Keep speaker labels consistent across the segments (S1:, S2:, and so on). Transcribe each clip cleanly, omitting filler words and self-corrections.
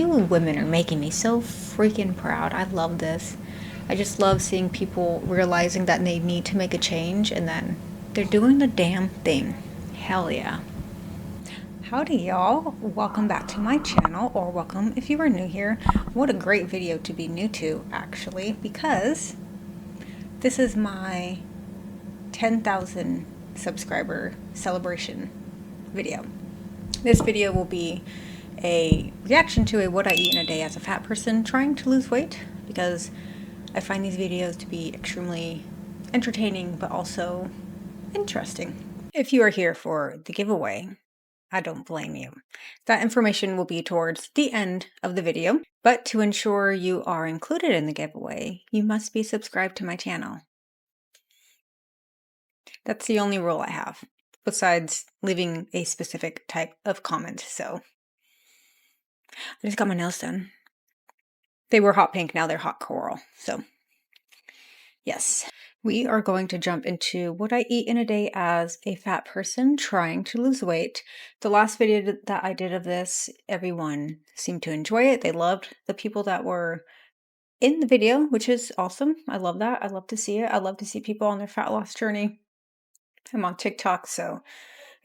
S1: You women are making me so freaking proud. I love this. I just love seeing people realizing that they need to make a change and then they're doing the damn thing. Hell yeah. Howdy y'all, welcome back to my channel, or welcome if you are new here. What a great video to be new to, actually, because this is my 10,000 subscriber celebration video. This video will be a reaction to a what I eat in a day as a fat person trying to lose weight, because I find these videos to be extremely entertaining but also interesting. If you are here for the giveaway, I don't blame you. That information will be towards the end of the video, but to ensure you are included in the giveaway, you must be subscribed to my channel. That's the only rule I have, besides leaving a specific type of comment. So I just got my nails done. They were hot pink, now they're hot coral. So yes, we are going to jump into what I eat in a day as a fat person trying to lose weight. The last video that I did of this, everyone seemed to enjoy it. They loved the people that were in the video, which is awesome. I love that. I love to see it. I love to see people on their fat loss journey. I'm on TikTok, so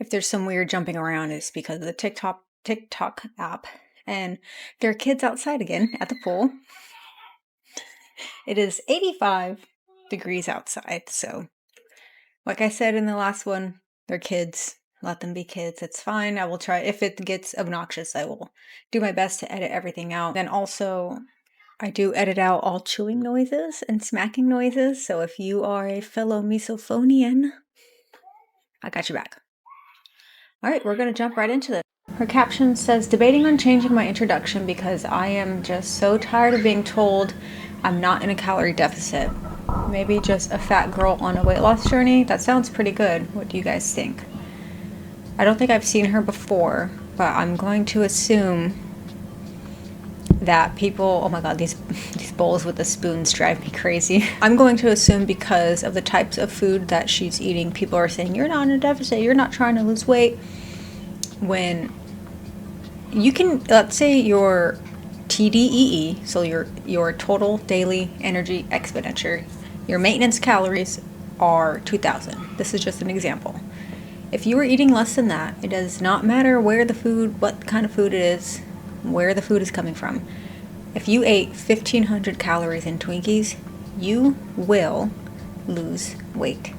S1: if there's some weird jumping around, it's because of the TikTok app. And there are kids outside again at the pool. It is 85 degrees outside, so like I said in the last one, they're kids. Let them be kids. It's fine. I will try. If it gets obnoxious, I will do my best to edit everything out. Then also, I do edit out all chewing noises and smacking noises, so if you are a fellow misophonian, I got your back. All right, we're going to jump right into this. Her caption says, debating on changing my introduction because I am just so tired of being told I'm not in a calorie deficit. Maybe just a fat girl on a weight loss journey? That sounds pretty good. What do you guys think? I don't think I've seen her before, but I'm going to assume that people, oh my god, these bowls with the spoons drive me crazy. I'm going to assume because of the types of food that she's eating, people are saying, you're not in a deficit, you're not trying to lose weight. When you can, let's say your TDEE, so your total daily energy expenditure, your maintenance calories are 2,000. This is just an example. If you are eating less than that, it does not matter where the food, what kind of food it is, where the food is coming from. If you ate 1,500 calories in Twinkies, you will lose weight,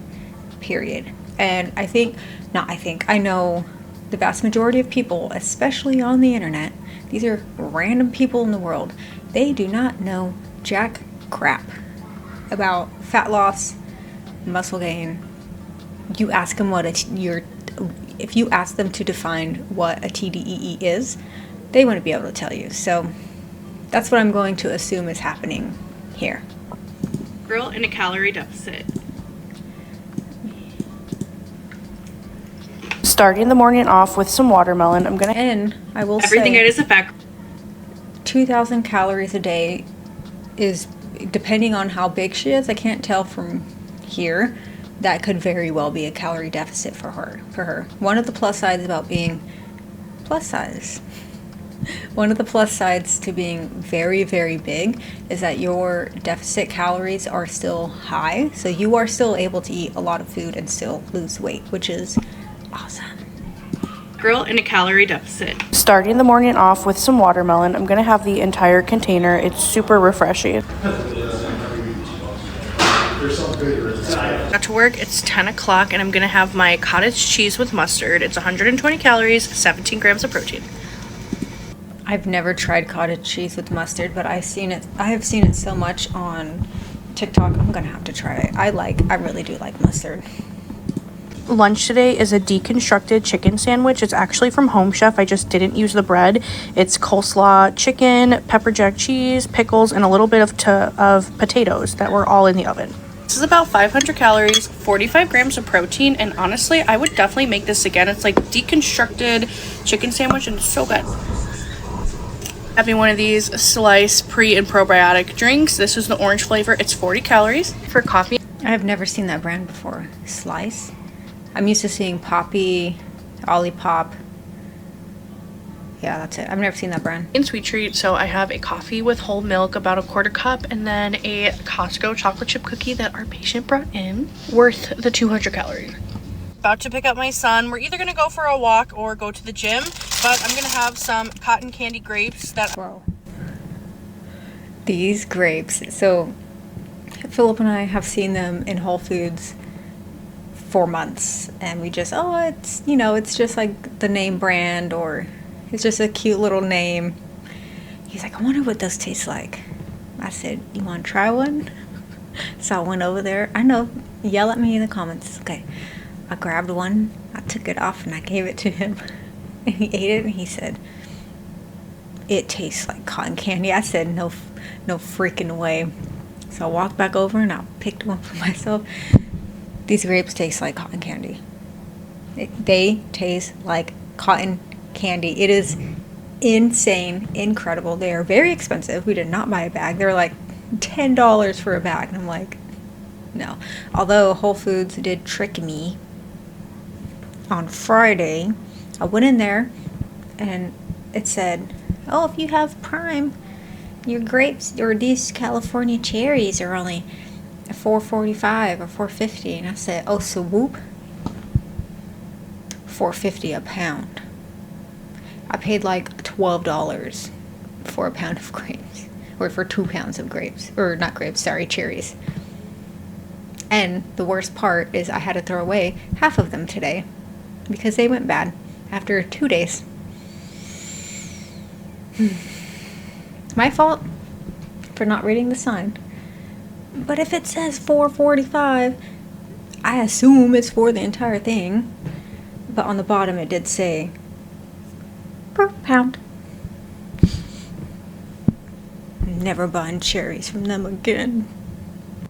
S1: period. And I know the vast majority of people, especially on the internet, these are random people in the world, they do not know jack crap about fat loss, muscle gain. You ask them if you ask them to define what a TDEE is, they wouldn't be able to tell you. So that's what I'm going to assume is happening here.
S2: Girl in a calorie deficit. Starting the morning off with some watermelon.
S1: And I will
S2: everything
S1: say,
S2: it is a fact.
S1: 2,000 calories a day is, depending on how big she is, I can't tell from here, that could very well be a calorie deficit for her. One of the plus sides about being plus size, one of the plus sides to being very, very big is that your deficit calories are still high, so you are still able to eat a lot of food and still lose weight, which is awesome.
S2: Girl in a calorie deficit. Starting the morning off with some watermelon. I'm gonna have the entire container. It's super refreshing. Got to work, it's 10 o'clock, and I'm gonna have my cottage cheese with mustard. It's 120 calories, 17 grams of protein.
S1: I've never tried cottage cheese with mustard, but I have seen it so much on TikTok. I'm gonna have to try it. I really do like mustard.
S2: Lunch today is a deconstructed chicken sandwich. It's actually from Home Chef. I just didn't use the bread. It's coleslaw, chicken, pepper jack cheese, pickles, and a little bit of potatoes that were all in the oven. This is about 500 calories, 45 grams of protein, and honestly, I would definitely make this again. It's like deconstructed chicken sandwich, and it's so good. Having one of these Slice pre and probiotic drinks. This is the orange flavor. It's 40 calories. For coffee,
S1: I've never seen that brand before. Slice. I'm used to seeing Poppy, Olipop, Yeah, that's it. I've never seen that brand.
S2: In Sweet Treat, so I have a coffee with whole milk, about a quarter cup, and then a Costco chocolate chip cookie that our patient brought in, worth the 200 calories. About to pick up my son. We're either gonna go for a walk or go to the gym, but I'm gonna have some cotton candy grapes that...
S1: Whoa. These grapes. So Philip and I have seen them in Whole Foods for months, and we just, oh, it's, you know, it's just like the name brand, or it's just a cute little name. He's like, I wonder what those taste like. I said, you want to try one? So I went over there. I know, yell at me in the comments. Okay. I grabbed one, I took it off, and I gave it to him. And he ate it, and he said, it tastes like cotton candy. I said, no freaking way. So I walked back over, and I picked one for myself. These grapes taste like cotton candy. They taste like cotton candy. It is insane, incredible. They are very expensive. We did not buy a bag. They're like $10 for a bag. And I'm like, no. Although Whole Foods did trick me on Friday, I went in there and it said, oh, if you have Prime, your grapes or these California cherries are only $4.45 or $4.50. And I said, oh, so whoop, $4.50 a pound. I paid like $12 for a pound of grapes, or for 2 pounds of grapes, or not grapes, sorry, cherries. And the worst part is I had to throw away half of them today because they went bad after 2 days. My fault for not reading the sign. But if it says $4.45, I assume it's for the entire thing. But on the bottom it did say per pound. Never buying cherries from them again.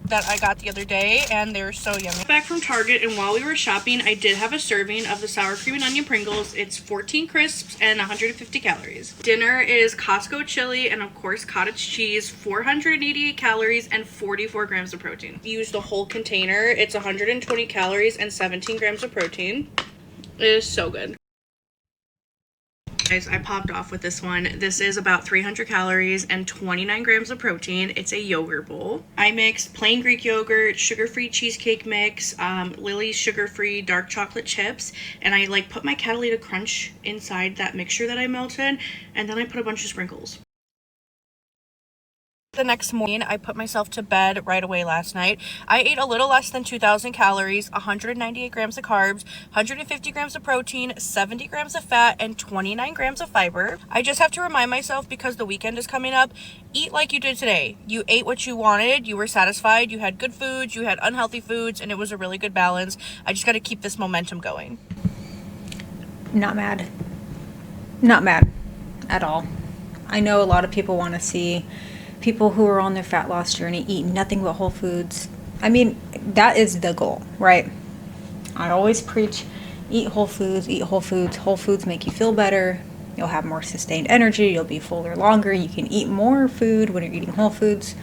S2: That I got the other day, and they're so yummy. Back from Target, and while we were shopping, I did have a serving of the sour cream and onion Pringles. It's 14 crisps and 150 calories. Dinner is Costco chili and of course cottage cheese, 488 calories and 44 grams of protein. Use the whole container. It's 120 calories and 17 grams of protein. It is so good. Guys, I popped off with this one. This is about 300 calories and 29 grams of protein. It's a yogurt bowl. I mixed plain Greek yogurt, sugar-free cheesecake mix, Lily's sugar-free dark chocolate chips, and I like put my Catalina Crunch inside that mixture that I melted, and then I put a bunch of sprinkles. The next morning, I put myself to bed right away last night. I ate a little less than 2,000 calories, 198 grams of carbs, 150 grams of protein, 70 grams of fat, and 29 grams of fiber. I just have to remind myself, because the weekend is coming up, eat like you did today. You ate what you wanted, you were satisfied, you had good foods, you had unhealthy foods, and it was a really good balance. I just got to keep this momentum going.
S1: Not mad. Not mad at all. I know a lot of people want to see people who are on their fat loss journey eat nothing but whole foods. I mean, that is the goal, right? I always preach, eat whole foods, eat whole foods. Whole foods make you feel better. You'll have more sustained energy. You'll be fuller longer. You can eat more food when you're eating whole foods.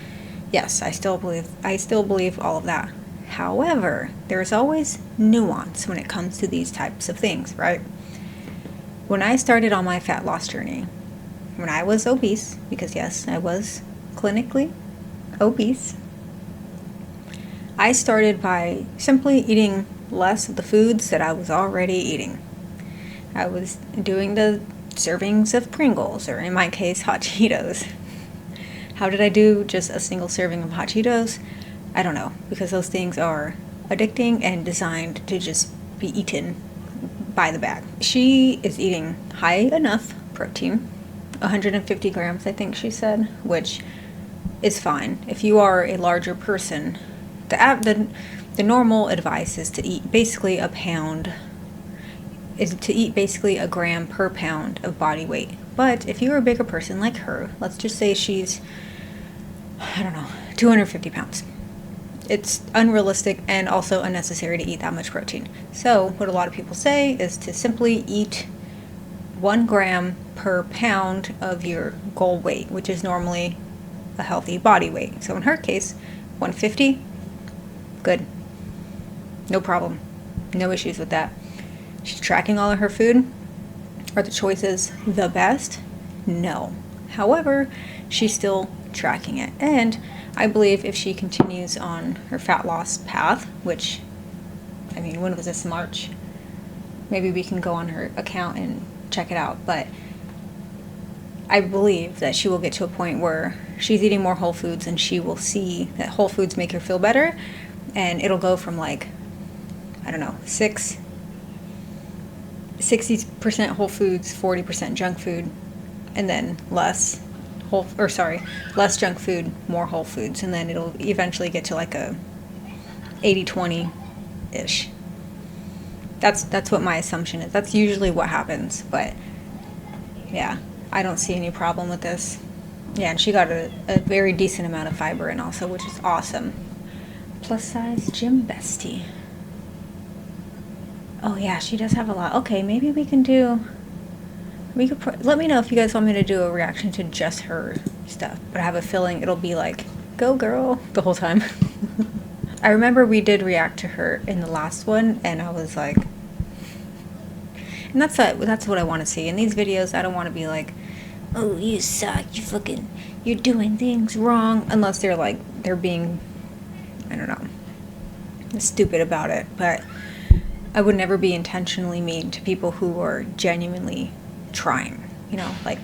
S1: Yes, I still believe all of that. However, there's always nuance when it comes to these types of things, right? When I started on my fat loss journey, when I was obese, because yes, I was clinically obese, I started by simply eating less of the foods that I was already eating. I was doing the servings of Pringles, or in my case, Hot Cheetos. How did I do just a single serving of Hot Cheetos? I don't know, because those things are addicting and designed to just be eaten by the bag. She is eating high enough protein, 150 grams, I think she said, which is fine. If you are a larger person, the normal advice is to eat basically a gram per pound of body weight. But if you're a bigger person like her, let's just say she's, 250 pounds. It's unrealistic and also unnecessary to eat that much protein. So what a lot of people say is to simply eat 1 gram per pound of your goal weight, which is normally a healthy body weight. So in her case, 150, good. No problem. No issues with that. She's tracking all of her food. Are the choices the best? No. However, she's still tracking it. And I believe if she continues on her fat loss path, which, I mean, when was this, March? Maybe we can go on her account and check it out. But I believe that she will get to a point where she's eating more whole foods and she will see that whole foods make her feel better. And it'll go from like, I don't know, 60% whole foods, 40% junk food, and then less junk food, more whole foods, and then it'll eventually get to like a 80-20-ish. That's what my assumption is. That's usually what happens, but yeah, I don't see any problem with this. Yeah, and she got a very decent amount of fiber in also, which is awesome. Plus size gym bestie. Oh yeah, she does have a lot. Okay, maybe we could let me know if you guys want me to do a reaction to just her stuff, but I have a feeling it'll be like, go girl, the whole time. I remember we did react to her in the last one, and I was like, and that's what I want to see in these videos. I don't want to be like, oh, you suck, you're doing things wrong, unless they're being, I don't know, stupid about it. But I would never be intentionally mean to people who are genuinely trying, like,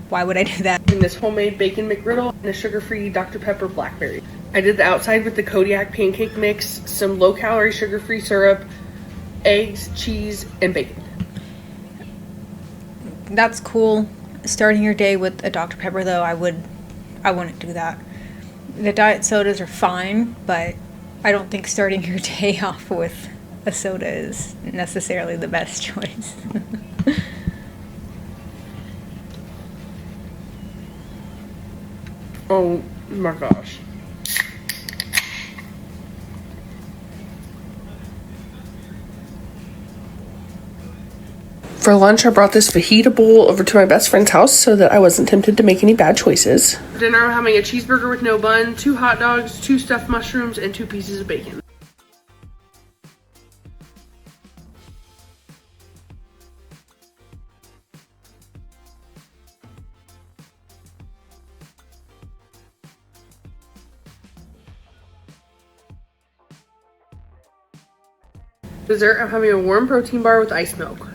S1: why would I do that?
S3: In this homemade bacon McGriddle and a sugar-free Dr. Pepper blackberry. I did the outside with the Kodiak pancake mix, some low-calorie sugar-free syrup, eggs, cheese, and bacon.
S1: That's cool. Starting your day with a Dr. Pepper, though, I wouldn't do that. The diet sodas are fine, but I don't think starting your day off with a soda is necessarily the best choice.
S3: Oh my gosh. For lunch, I brought this fajita bowl over to my best friend's house so that I wasn't tempted to make any bad choices. For dinner, I'm having a cheeseburger with no bun, 2 hot dogs, 2 stuffed mushrooms, and 2 pieces of bacon. Dessert, I'm having a warm protein bar with iced milk.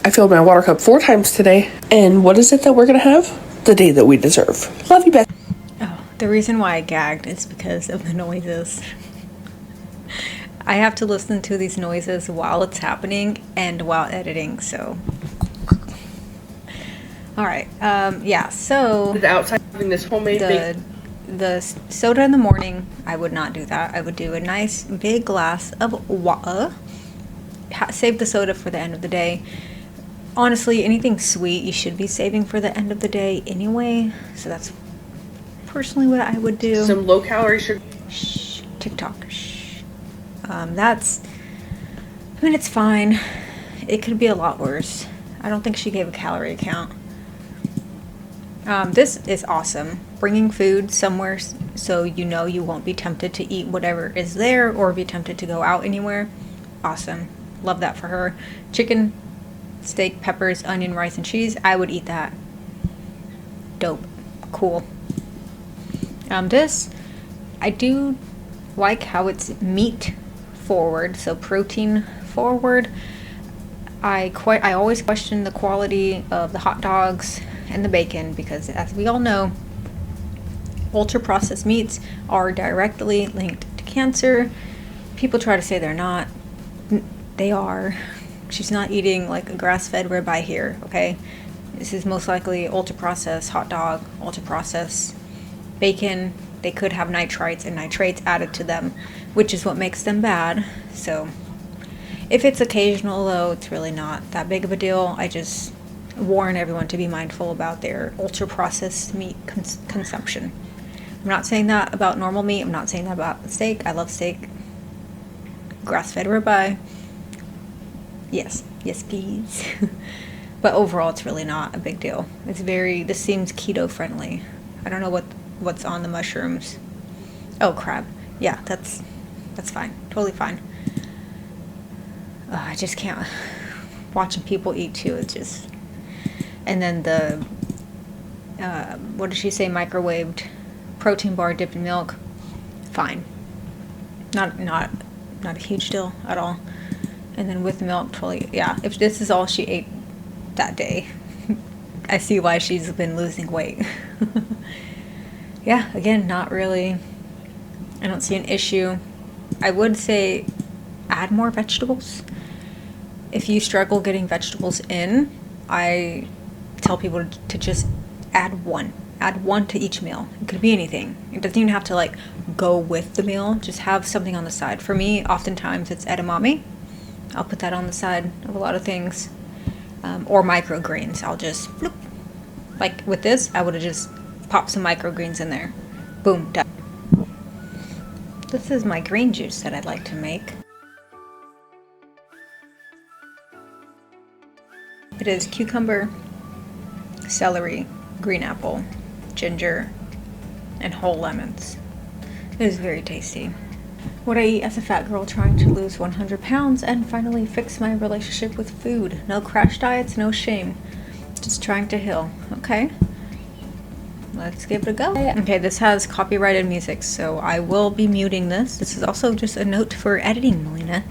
S3: I filled my water cup 4 times today. And what is it that we're gonna have? The day that we deserve. Love you, Beth.
S1: Oh, the reason why I gagged is because of the noises. I have to listen to these noises while it's happening and while editing, so. All right, yeah, so.
S3: The outside having this homemade bacon.
S1: The soda in the morning, I would not do that. I would do a nice big glass of water. Save the soda for the end of the day. Honestly, anything sweet you should be saving for the end of the day anyway. So that's personally what I would do.
S3: Some low-calorie sugar.
S1: Shh, TikTok. Shh. It's fine. It could be a lot worse. I don't think she gave a calorie count. This is awesome. Bringing food somewhere so you won't be tempted to eat whatever is there or be tempted to go out anywhere. Awesome. Love that for her. Chicken, steak, peppers, onion, rice, and cheese. I would eat that. Dope. Cool. This, I do like how it's meat forward, so protein forward. I always question the quality of the hot dogs and the bacon because, as we all know, ultra-processed meats are directly linked to cancer. People try to say they're not. They are. She's not eating like a grass-fed ribeye here, okay? This is most likely ultra-processed hot dog, ultra-processed bacon. They could have nitrites and nitrates added to them, which is what makes them bad. So if it's occasional, though, it's really not that big of a deal. I just warn everyone to be mindful about their ultra-processed meat consumption. I'm not saying that about normal meat. I'm not saying that about steak. I love steak. Grass-fed ribeye. Yes, please. But overall, it's really not a big deal. This seems keto friendly. I don't know what's on the mushrooms. Oh, crab. Yeah, that's fine. Totally fine. I just can't. Watching people eat too, it's just. And then the, what did she say? Microwaved protein bar dipped in milk. Fine. Not a huge deal at all. And then with milk, totally. Yeah, if this is all she ate that day, I see why she's been losing weight. Yeah, again, not really. I don't see an issue. I would say add more vegetables. If you struggle getting vegetables in, I tell people to just add one. Add one to each meal. It could be anything. It doesn't even have to like go with the meal. Just have something on the side. For me, oftentimes it's edamame. I'll put that on the side of a lot of things. Or microgreens. I'll just, bloop. Like with this, I would have just popped some microgreens in there. Boom, done. This is my green juice that I'd like to make. It is cucumber, celery, green apple, ginger, and whole lemons. It is very tasty. What I eat as a fat girl trying to lose 100 pounds and finally fix my relationship with food. No crash diets, no shame. Just trying to heal. Okay. Let's give it a go. Okay, this has copyrighted music, so I will be muting this. This is also just a note for editing, Melina.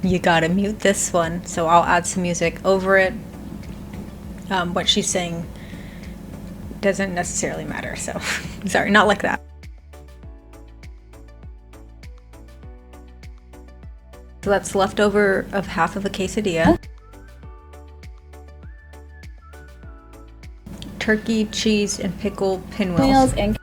S1: You gotta mute this one, so I'll add some music over it. What she's saying doesn't necessarily matter, so sorry, not like that. So that's leftover of half of a quesadilla. Turkey, cheese, and pickle pinwheels.
S2: And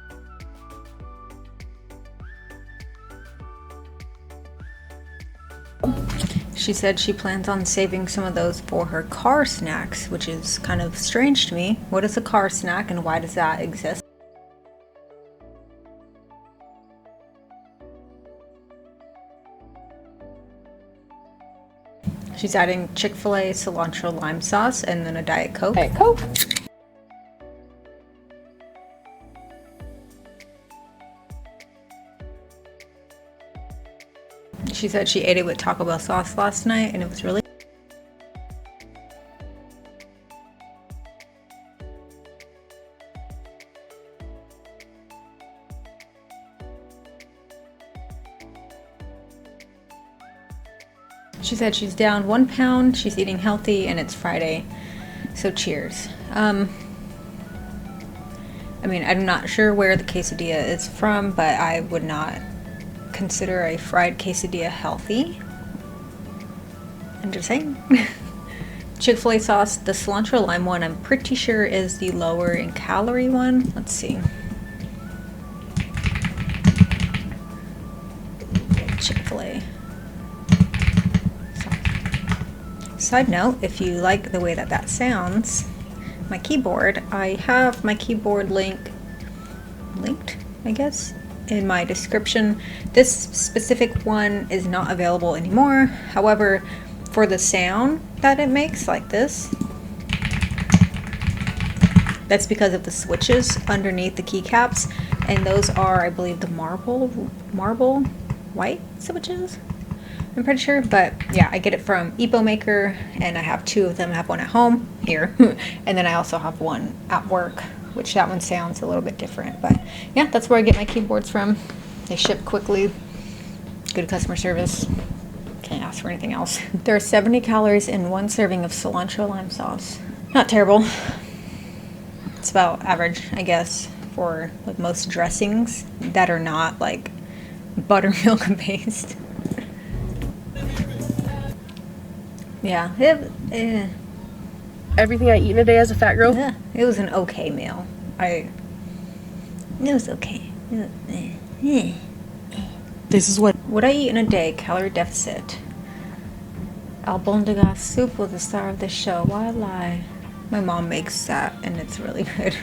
S1: She said she plans on saving some of those for her car snacks, which is kind of strange to me. What is a car snack and why does that exist? She's adding Chick-fil-A cilantro lime sauce and then a Diet Coke.
S2: Diet Coke.
S1: She said she ate it with Taco Bell sauce last night and it was really. She said she's down 1 pound, she's eating healthy, and it's Friday, so cheers. I mean, I'm not sure where the quesadilla is from, but I would not consider a fried quesadilla healthy. I'm just saying. Chick-fil-A sauce, the cilantro lime one, I'm pretty sure is the lower in calorie one. Let's see. Chick-fil-A. Side note, if you like the way that sounds, my keyboard, I have my keyboard linked, I guess, in my description. This specific one is not available anymore. However, for the sound that it makes, like this, that's because of the switches underneath the keycaps, and those are, I believe, the marble white switches. I'm pretty sure, but yeah, I get it from Epo Maker, and I have 2 of them. I have one at home here, and then I also have one at work, which that one sounds a little bit different. But yeah, that's where I get my keyboards from. They ship quickly, good customer service. Can't ask for anything else. There are 70 calories in 1 serving of cilantro lime sauce. Not terrible. It's about average, I guess, for like most dressings that are not like buttermilk based. Yeah,
S3: Everything I eat in a day as a fat girl.
S1: yeah, it was an okay meal. It was okay.
S2: This is what
S1: I eat in a day, calorie deficit. Albondigas soup was the star of the show. Why lie? My mom makes that, and it's really good.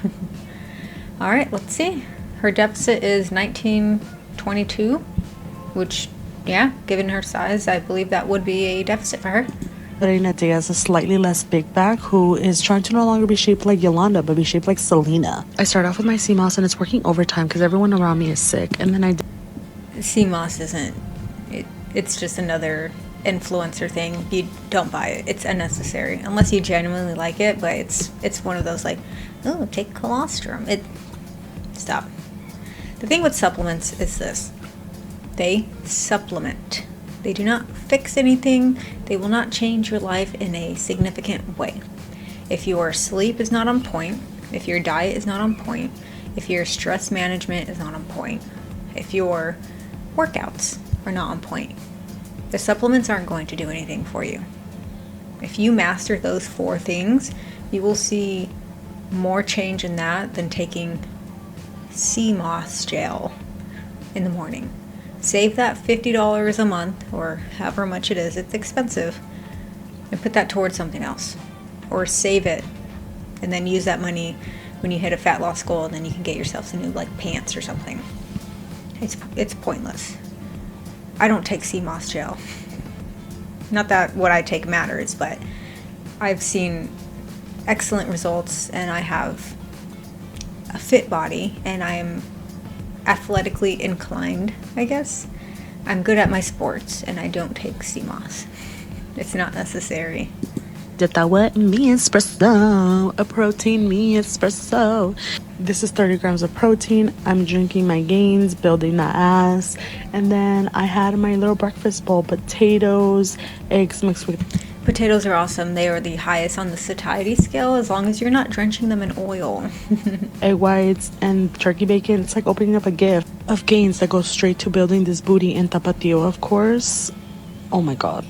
S1: All right, let's see. Her deficit is 1922, which, yeah, given her size, I believe that would be a deficit for her.
S4: Reina Diaz, a slightly less big back, who is trying to no longer be shaped like Yolanda, but be shaped like Selena. I start off with my sea moss, and it's working overtime because everyone around me is sick. And then
S1: Sea moss isn't. It's just another influencer thing. You don't buy it. It's unnecessary unless you genuinely like it. But it's one of those like, oh, take colostrum. Stop. The thing with supplements is this: they supplement. They do not fix anything. They will not change your life in a significant way. If your sleep is not on point, if your diet is not on point, if your stress management is not on point, if your workouts are not on point, the supplements aren't going to do anything for you. If you master those 4 things, you will see more change in that than taking sea moss gel in the morning. Save that $50 a month, or however much it is, it's expensive, and put that towards something else. Or save it and then use that money when you hit a fat loss goal, and then you can get yourself some new like pants or something. It's pointless. I don't take sea moss gel. Not that what I take matters, but I've seen excellent results, and I have a fit body, and I am athletically inclined, I guess. I'm good at my sports, and I don't take sea moss. It's not necessary.
S4: Detawa me espresso, a protein me espresso. This is 30 grams of protein. I'm drinking my gains, building that ass. And then I had my little breakfast bowl, potatoes, eggs mixed with...
S1: Potatoes are awesome. They are the highest on the satiety scale as long as you're not drenching them in oil.
S4: egg whites and turkey bacon. It's like opening up a gift of gains that goes straight to building this booty in tapatio, of course. Oh my god.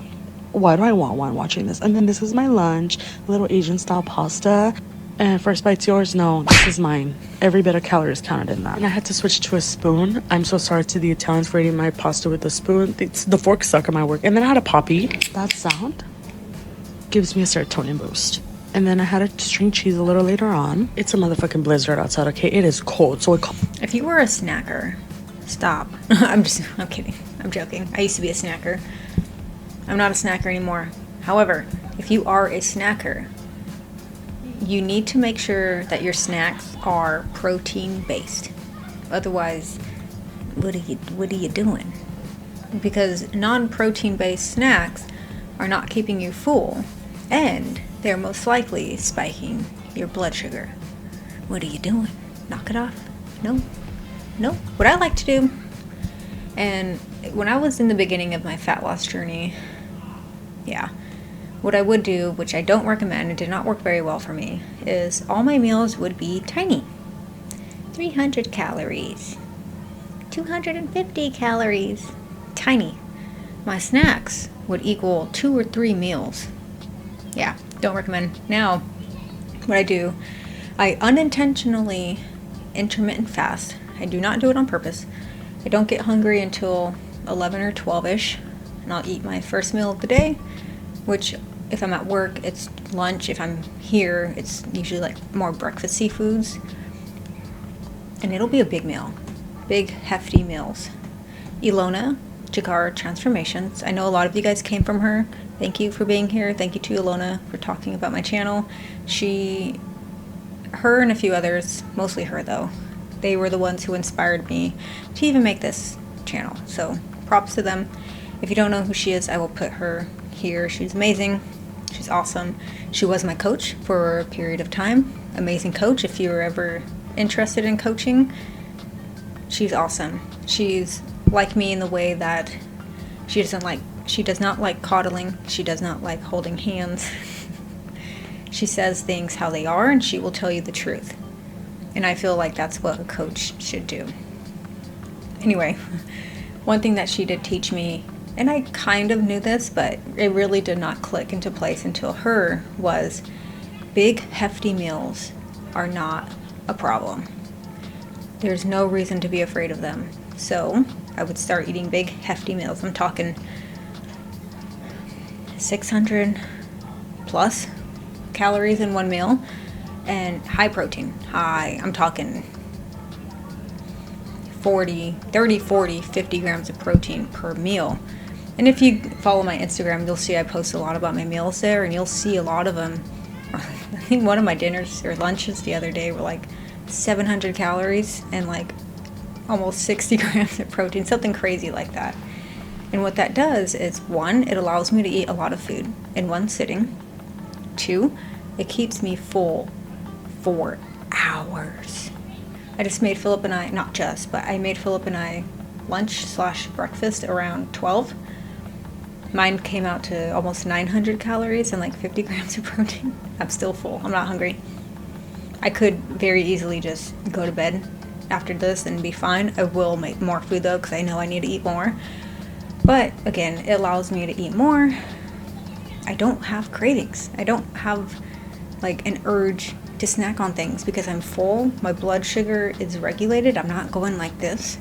S4: Why do I want one watching this? And then this is my lunch, little Asian style pasta. And first bite's yours? No, this is mine. Every bit of calories counted in that. And I had to switch to a spoon. I'm so sorry to the Italians for eating my pasta with a spoon. The forks suck at my work. And then I had a poppy. That sound gives me a serotonin boost. And then I had a string cheese a little later on. It's a motherfucking blizzard outside, okay? It is cold, so
S1: if you were a snacker, stop. I'm kidding. I'm joking. I used to be a snacker. I'm not a snacker anymore. However, if you are a snacker, you need to make sure that your snacks are protein based. Otherwise, what are you doing? Because non-protein based snacks are not keeping you full, and they're most likely spiking your blood sugar. What are you doing? Knock it off? No. What I like to do, and when I was in the beginning of my fat loss journey, what I would do, which I don't recommend, it did not work very well for me, is all my meals would be tiny. 300 calories, 250 calories, tiny. My snacks would equal 2 or 3 meals. Yeah, don't recommend. Now, what I do, I unintentionally intermittent fast. I do not do it on purpose. I don't get hungry until 11 or 12-ish, and I'll eat my first meal of the day, which if I'm at work, it's lunch. If I'm here, it's usually like more breakfasty foods. And it'll be a big meal. Big, hefty meals. Ilona, Jakar Transformations. I know a lot of you guys came from her. Thank you for being here. Thank you to Ilona for talking about my channel. Her and a few others, mostly her though, they were the ones who inspired me to even make this channel. So props to them. If you don't know who she is, I will put her here. She's amazing. She's awesome. She was my coach for a period of time. Amazing coach. If you're ever interested in coaching, she's awesome. She's like me in the way that she does not like coddling. She does not like holding hands. She says things how they are, and she will tell you the truth. And I feel like that's what a coach should do. Anyway, one thing that she did teach me, and I kind of knew this, but it really did not click into place until her, was big, hefty meals are not a problem. There's no reason to be afraid of them. So I would start eating big, hefty meals. I'm talking 600 plus calories in one meal, and high protein. I'm talking 30, 40, 50 grams of protein per meal. And if you follow my Instagram, you'll see I post a lot about my meals there, and you'll see a lot of them. I think one of my dinners or lunches the other day were like 700 calories and like almost 60 grams of protein, something crazy like that. And what that does is, one, it allows me to eat a lot of food in one sitting. Two, it keeps me full for hours. I just made Philip and I, not just, but I made Philip and I lunch/breakfast around 12. Mine came out to almost 900 calories and like 50 grams of protein. I'm still full. I'm not hungry. I could very easily just go to bed after this and be fine. I will make more food though, because I know I need to eat more. But again, it allows me to eat more. I don't have cravings. I don't have like an urge to snack on things because I'm full. My blood sugar is regulated. I'm not going like this.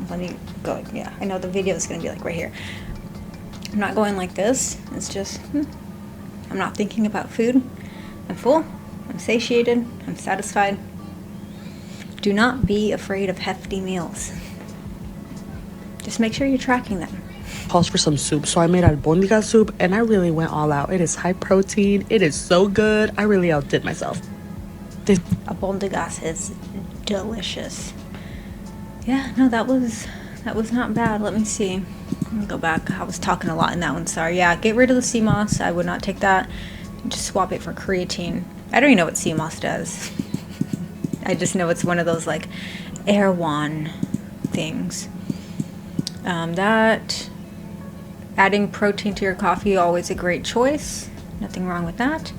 S1: Let me go. Yeah, I know the video is going to be like right here. I'm not going like this. It's just, I'm not thinking about food. I'm full. I'm satiated. I'm satisfied. Do not be afraid of hefty meals. Just make sure you're tracking them.
S4: Calls for some soup, so I made albondiga soup, and I really went all out. It is high protein. It is so good. I really outdid myself.
S1: Albondigas is delicious. Yeah, no, that was not bad. Let me see. Let me go back. I was talking a lot in that one. Sorry. Yeah, get rid of the sea moss. I would not take that. Just swap it for creatine. I don't even know what sea moss does. I just know it's one of those like Erewhon things. That adding protein to your coffee, always a great choice. Nothing wrong with that.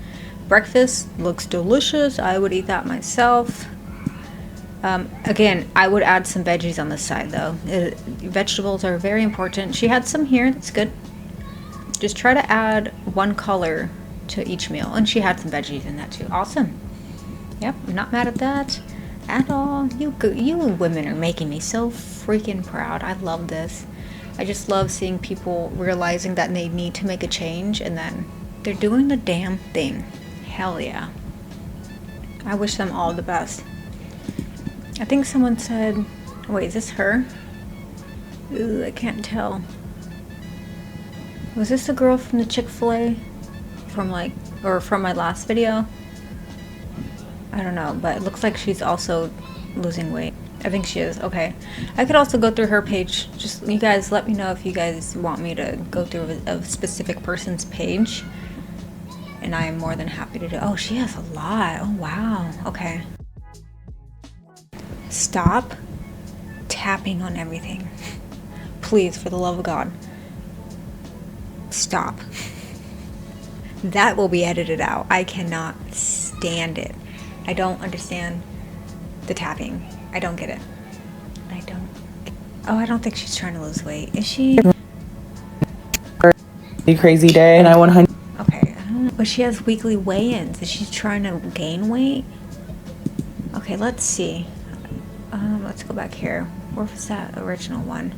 S1: Breakfast looks delicious. I would eat that myself. Again, I would add some veggies on the side though. Vegetables are very important. She had some here. That's good. Just try to add one color to each meal. And she had some veggies in that too. Awesome. Yep, I'm not mad at that at all. You women are making me so freaking proud. I love this. I just love seeing people realizing that they need to make a change and then they're doing the damn thing. Hell yeah. I wish them all the best. I think someone said, wait, is this her? Ooh, I can't tell. Was this the girl from the Chick-fil-A? From my last video? I don't know, but it looks like she's also losing weight. I think she is. Okay. I could also go through her page. Just, you guys let me know if you guys want me to go through a specific person's page. And I am more than happy to do. Oh, she has a lot. Oh, wow. Okay. Stop tapping on everything. Please, for the love of God. Stop. That will be edited out. I cannot stand it. I don't understand the tapping. I don't get it. I don't think she's trying to lose weight. Is she?
S5: Crazy day, and I 100.
S1: Okay, I don't know. But she has weekly weigh-ins. Is she trying to gain weight? Okay, let's see. Let's go back here. Where was that original one?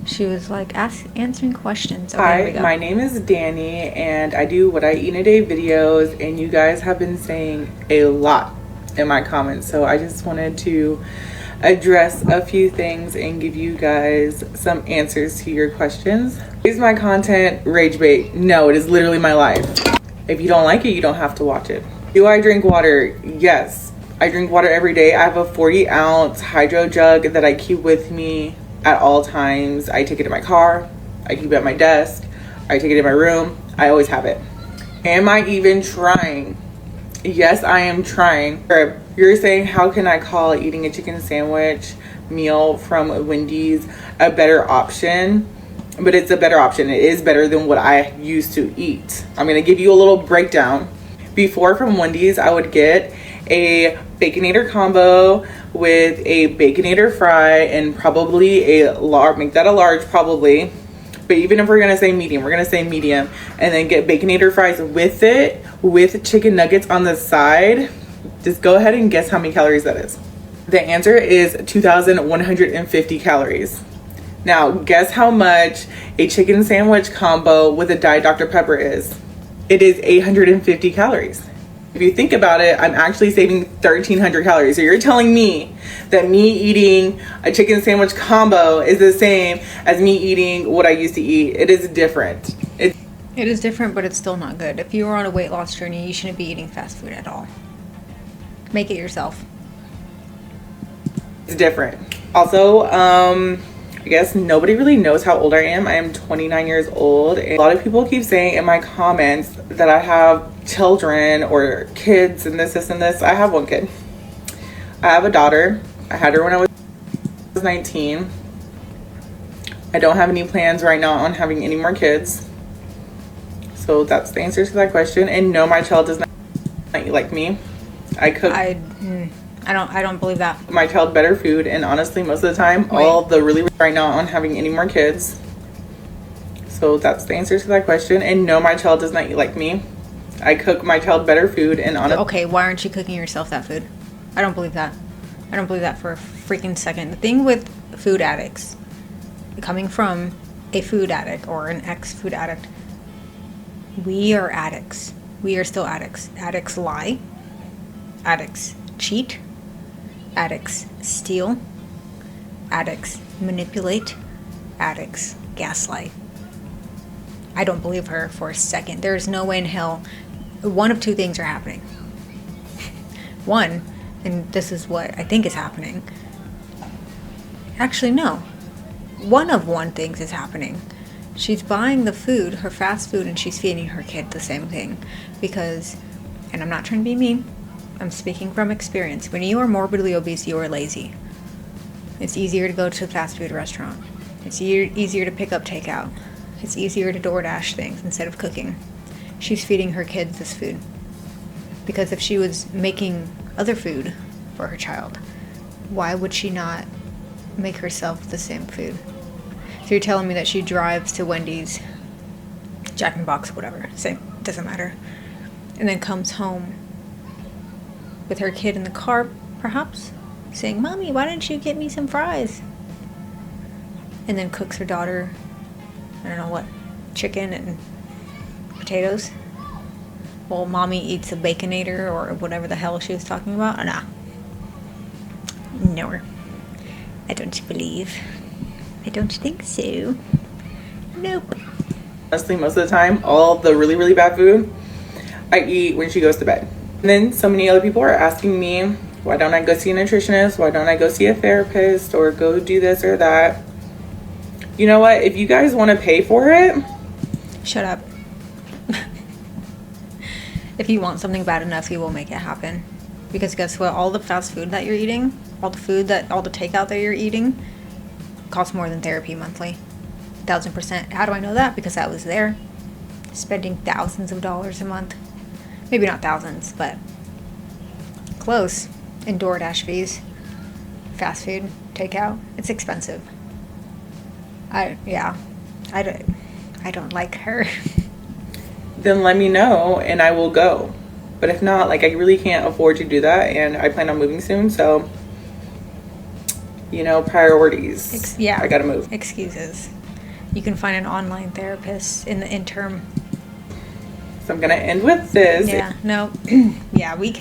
S1: She was like answering questions. Okay, here we
S5: Hi,
S1: go.
S5: my name is Danny, and I do what I eat in a day videos, and you guys have been saying a lot in my comments, so I just wanted to address a few things and give you guys some answers to your questions. Is my content rage bait? No, it is literally my life. If you don't like it, you don't have to watch it. Do I drink water? Yes, I drink water every day. I have a 40-ounce hydro jug that I keep with me at all times. I take it in my car, I keep it at my desk, I take it in my room. I always have it. Am I even trying? Yes, I am trying. You're saying, how can I call eating a chicken sandwich meal from Wendy's a better option? But it's a better option. It is better than what I used to eat. I'm gonna give you a little breakdown. Before, from Wendy's, I would get a Baconator combo with a Baconator fry and probably a large, make that a large probably. But even if we're gonna say medium, we're gonna say medium, and then get Baconator fries with it, with chicken nuggets on the side. Just go ahead and guess how many calories that is. The answer is 2,150 calories. Now, guess how much a chicken sandwich combo with a Diet Dr. Pepper is. It is 850 calories. If you think about it, I'm actually saving 1,300 calories. So you're telling me that me eating a chicken sandwich combo is the same as me eating what I used to eat. It is different.
S1: It is different, but it's still not good. If you are on a weight loss journey, you shouldn't be eating fast food at all. Make it yourself.
S5: It's different. Also, I guess nobody really knows how old I am. I am 29 years old. And a lot of people keep saying in my comments that I have children or kids and this, and this. I have one kid. I have a daughter. I had her when I was 19. I don't have any plans right now on having any more kids. So that's the answer to that question. And no, my child does not eat like me. I cook.
S1: I don't believe that.
S5: My child better food, and honestly, most of the time,
S1: Wait.
S5: all the really right now on having any more kids. So that's the answer to that question. And no, my child does not eat like me. I cook my child better food, and honestly,
S1: Okay, why aren't you cooking yourself that food? I don't believe that. I don't believe that for a freaking second. The thing with food addicts, coming from a food addict or an ex-food addict, we are addicts. We are still addicts. Addicts lie. Addicts cheat. Addicts steal. Addicts manipulate. Addicts gaslight. I don't believe her for a second. There's no way in hell. One of two things are happening. One, and this is what I think is happening. Actually, no. One thing is happening. She's buying the food, her fast food, and she's feeding her kid the same thing. Because, and I'm not trying to be mean, I'm speaking from experience. When you are morbidly obese, you are lazy. It's easier to go to a fast food restaurant. It's easier to pick up takeout. It's easier to DoorDash things instead of cooking. She's feeding her kids this food. Because if she was making other food for her child, why would she not make herself the same food? So you're telling me that she drives to Wendy's, Jack in the Box, whatever, same, doesn't matter, and then comes home with her kid in the car, perhaps, saying, "Mommy, why didn't you get me some fries?" And then cooks her daughter, I don't know what, chicken and potatoes. Well, mommy eats a Baconator or whatever the hell she was talking about. Nah. No. I don't believe. I don't think so. Nope.
S5: honestly, most of the time, all the really, really bad food I eat when she goes to bed. And then so many other people are asking me, why don't I go see a nutritionist? Why don't I go see a therapist or go do this or that? You know what? If you guys want to pay for it,
S1: shut up. If you want something bad enough, you will make it happen. Because guess what? All the fast food that you're eating, all the takeout that you're eating, costs more than therapy monthly. 1000%. How do I know that? Because I was there, spending thousands of dollars a month. Maybe not thousands, but close. In DoorDash fees, fast food, takeout. It's expensive. I don't like her.
S5: then let me know and I will go. But if not, like, I really can't afford to do that, and I plan on moving soon, so, you know, priorities.
S1: Yeah.
S5: I gotta move.
S1: Excuses. You can find an online therapist in the interim.
S5: So I'm gonna end with this.
S1: Yeah, no. Yeah, we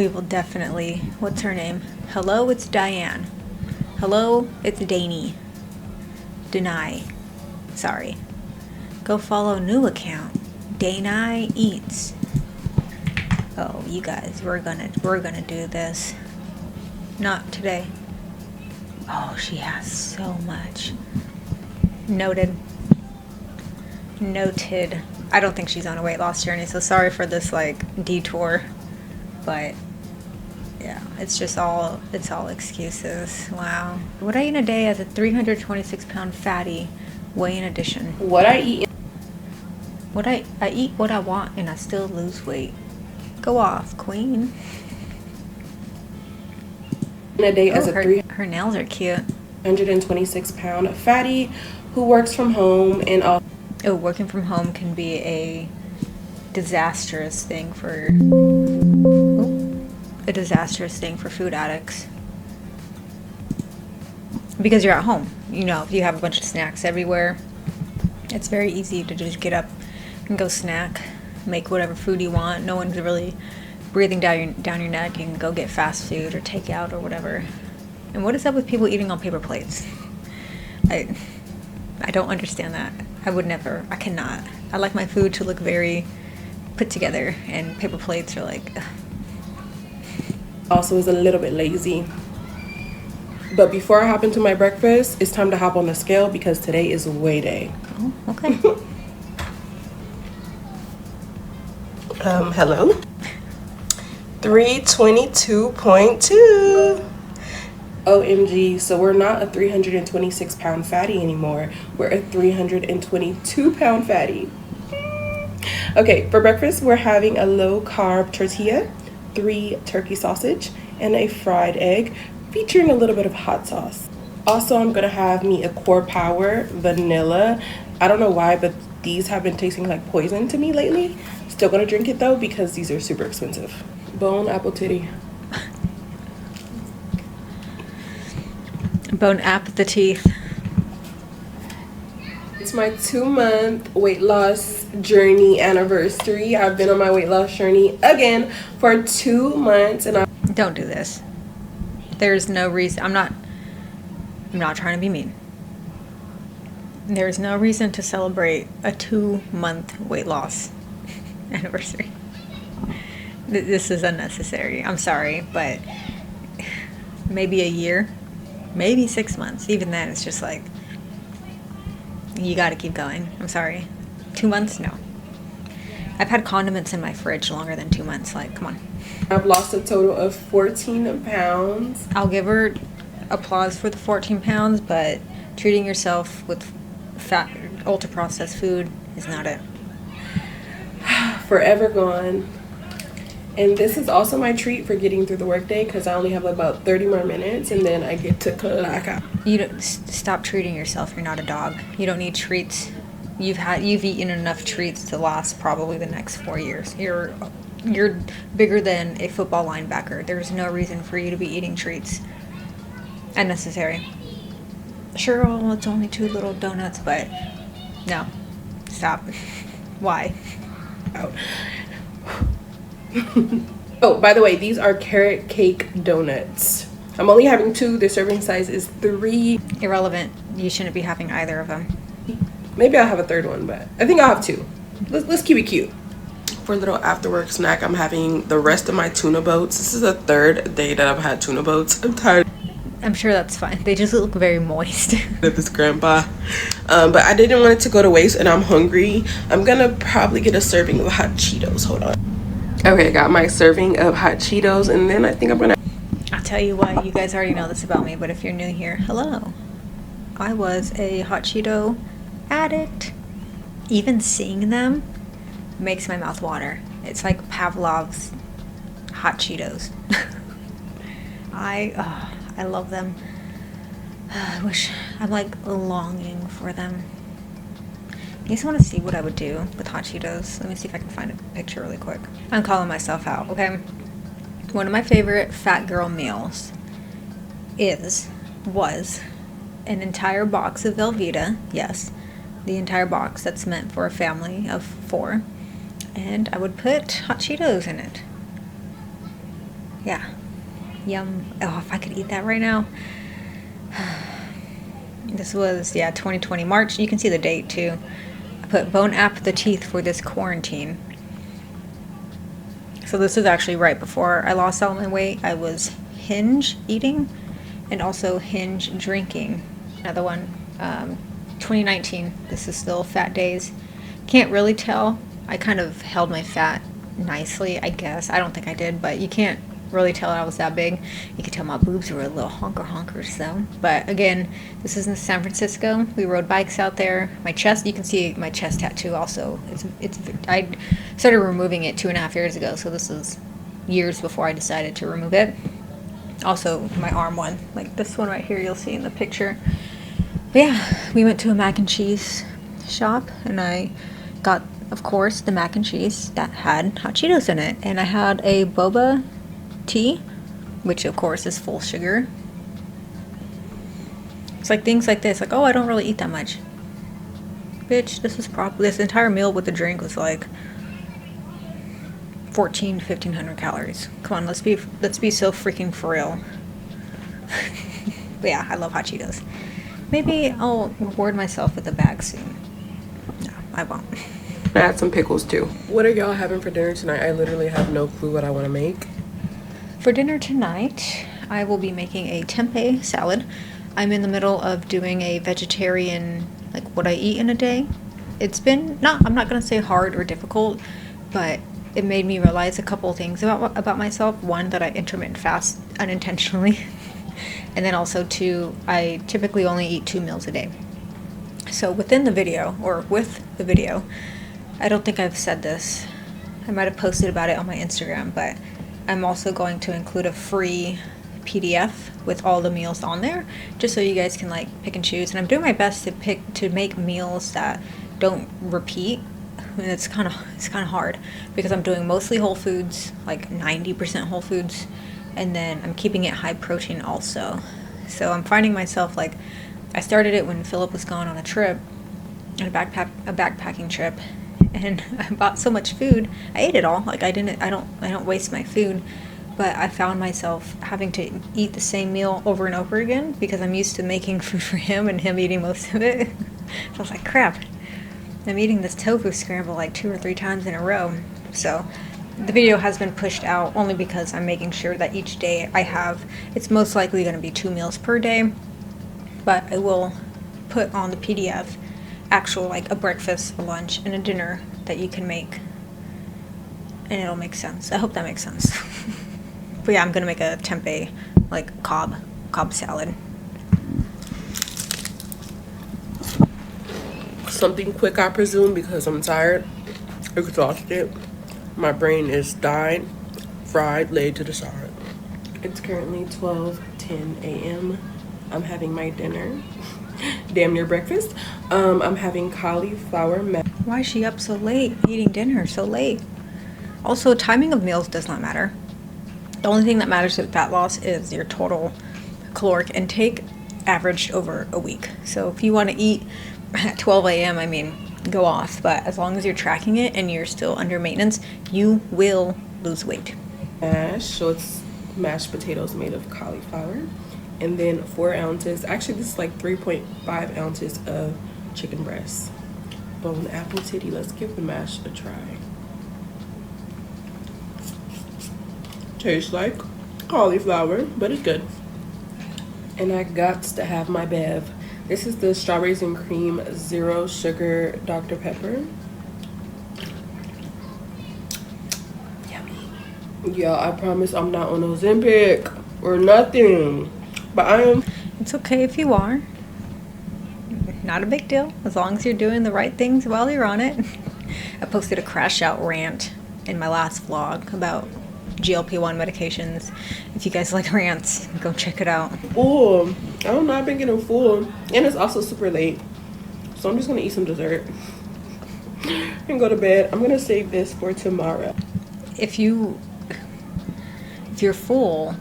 S1: will definitely. What's her name? Hello, it's Diane. Hello, it's Danny. Deny. Sorry. Go follow new account. Dani Eats. Oh, you guys, we're gonna do this. Not today. Oh, she has so much. Noted. I don't think she's on a weight loss journey, so sorry for this like detour. But yeah, it's all excuses. Wow. What I eat in a day as a 326-pound fatty, weigh-in addition. I eat what I want and I still lose weight. Go off, queen.
S3: In a day as a
S1: her nails are cute.
S3: 326-pound fatty who works from home and
S1: Working from home can be a disastrous thing for food addicts. Because you're at home. You know, if you have a bunch of snacks everywhere, it's very easy to just get up and go snack. make whatever food you want. No one's really breathing down your neck. You can go get fast food or takeout or whatever. And what is up with people eating on paper plates? I don't understand that. I would never. I cannot. I like my food to look very put together, and paper plates are like... ugh.
S3: Also is a little bit lazy. But before I hop into my breakfast, it's time to hop on the scale because today is weigh day.
S1: Oh, okay.
S3: Hello. 322.2. OMG, so we're not a 326 pound fatty anymore. We're a 322 pound fatty. Okay, for breakfast, we're having a low carb tortilla, 3 turkey sausage, and a fried egg featuring a little bit of hot sauce. Also, I'm gonna have me a Core Power vanilla. I don't know why, but these have been tasting like poison to me lately. Still gonna drink it though because these are super expensive. Bone apple titty.
S1: Bone app the teeth.
S3: It's my 2-month weight loss journey anniversary. I've been on my weight loss journey again for 2 months, and
S1: Don't do this. There's no reason. I'm not trying to be mean. There's no reason to celebrate a 2-month weight loss anniversary. This is unnecessary. I'm sorry, but maybe a year, maybe 6 months. Even then, it's just like, you gotta keep going. I'm sorry. 2 months? No. I've had condiments in my fridge longer than 2 months. Like, come on.
S3: I've lost a total of 14 pounds.
S1: I'll give her applause for the 14 pounds, but treating yourself with fat, ultra-processed food is not it.
S3: Forever gone. And this is also my treat for getting through the workday because I only have about 30 more minutes and then I get to clock out.
S1: You don't stop treating yourself. You're not a dog. You don't need treats. You've eaten enough treats to last probably the next 4 years. You're bigger than a football linebacker. There's no reason for you to be eating treats. Unnecessary. Sure, well, it's only 2 little donuts, but no. Stop. Why?
S3: Out. Oh, by the way, these are carrot cake donuts. I'm only having 2. The serving size is 3.
S1: Irrelevant. You shouldn't be having either of them.
S3: Maybe I'll have a 3rd one, but I think I'll have 2. Let's keep it cute. For a little after work snack, I'm having the rest of my tuna boats. This is the 3rd day that I've had tuna boats. I'm tired.
S1: I'm sure that's fine. They just look very moist.
S3: Of this grandpa. But I didn't want it to go to waste and I'm hungry. I'm gonna probably get a serving of hot Cheetos. Hold on. Okay, I got my serving of hot Cheetos and then I think I'm gonna...
S1: I'll tell you what, you guys already know this about me, but if you're new here, hello. I was a hot Cheeto addict. Even seeing them makes my mouth water. It's like Pavlov's hot Cheetos. I love them. I wish, I'm like longing for them. You guys want to see what I would do with hot Cheetos? Let me see if I can find a picture really quick. I'm calling myself out, okay? One of my favorite fat girl meals was an entire box of Velveeta. Yes, the entire box that's meant for a family of 4. And I would put hot Cheetos in it. Yeah. Yum. Oh, if I could eat that right now. This was, 2020 March. You can see the date too. I put bone app the teeth for this quarantine. So this is actually right before I lost all my weight. I was Hinge eating and also Hinge drinking. Another one, 2019. This is still fat days. Can't really tell. I kind of held my fat nicely, I guess. I don't think I did, but you can't really tell I was that big. You could tell my boobs were a little honkers though. But again, this is in San Francisco. We rode bikes out there. My chest, you can see my chest tattoo also. I started removing it 2.5 years ago, so this is years before I decided to remove it. Also my arm one, like this one right here you'll see in the picture. But yeah, we went to a mac and cheese shop and I got, of course, the mac and cheese that had hot Cheetos in it. And I had a boba tea, which of course is full sugar. It's like things like this, like, oh, I don't really eat that much. Bitch, this entire meal with the drink was like 14 to 1500 calories. Come on, let's be so freaking for real. But yeah, I love hot Cheetos. Maybe I'll reward myself with a bag soon. No, I won't.
S3: Add some pickles too. What are y'all having for dinner tonight? I literally have no clue what I want to make.
S1: For dinner tonight, I will be making a tempeh salad. I'm in the middle of doing a vegetarian, like what I eat in a day. It's been I'm not gonna say hard or difficult, but it made me realize a couple of things about myself. One, that I intermittent fast unintentionally, and then also two, I typically only eat 2 meals a day. So within the video, or with the video, I don't think I've said this. I might have posted about it on my Instagram, but I'm also going to include a free PDF with all the meals on there, just so you guys can like pick and choose. And I'm doing my best to make meals that don't repeat. And it's kind of hard because I'm doing mostly whole foods, like 90% whole foods, and then I'm keeping it high protein also. So I'm finding myself, like, I started it when Philip was gone on a trip, on a backpacking trip, and I bought so much food. I ate it all. Like, I don't waste my food, but I found myself having to eat the same meal over and over again because I'm used to making food for him and him eating most of it. So I was like, crap, I'm eating this tofu scramble like 2 or 3 times in a row. So the video has been pushed out only because I'm making sure that each day it's most likely going to be 2 meals per day, but I will put on the PDF actual, like, a breakfast, a lunch, and a dinner that you can make, and it'll make sense. I hope that makes sense. But yeah, I'm gonna make a tempeh, like, cob salad.
S3: Something quick, I presume, because I'm tired, exhausted. My brain is dyed, fried, laid to the side. It's currently 12:10 a.m. I'm having my dinner. Damn near breakfast. I'm having cauliflower mash.
S1: Why is she up so late, eating dinner so late? Also, timing of meals does not matter. The only thing that matters with fat loss is your total caloric intake averaged over a week. So if you want to eat at 12 a.m., I mean, go off. But as long as you're tracking it and you're still under maintenance, you will lose weight.
S3: Mash, so it's mashed potatoes made of cauliflower. And then 4 ounces, actually this is like 3.5 ounces of chicken breast. Bone apple titty. Let's give the mash a try. Tastes like cauliflower, but it's good. And I got to have my bev. This is the strawberries and cream 0 sugar Dr. Pepper. Yummy. Yeah, I promise I'm not on Ozempic or nothing. But I am.
S1: It's okay if you are. Not a big deal, as long as you're doing the right things while you're on it. I posted a crash out rant in my last vlog about GLP-1 medications. If you guys like rants, go check it out.
S3: Full. I don't know, I've been getting full. And it's also super late. So I'm just gonna eat some dessert and go to bed. I'm gonna save this for tomorrow.
S1: If you're full,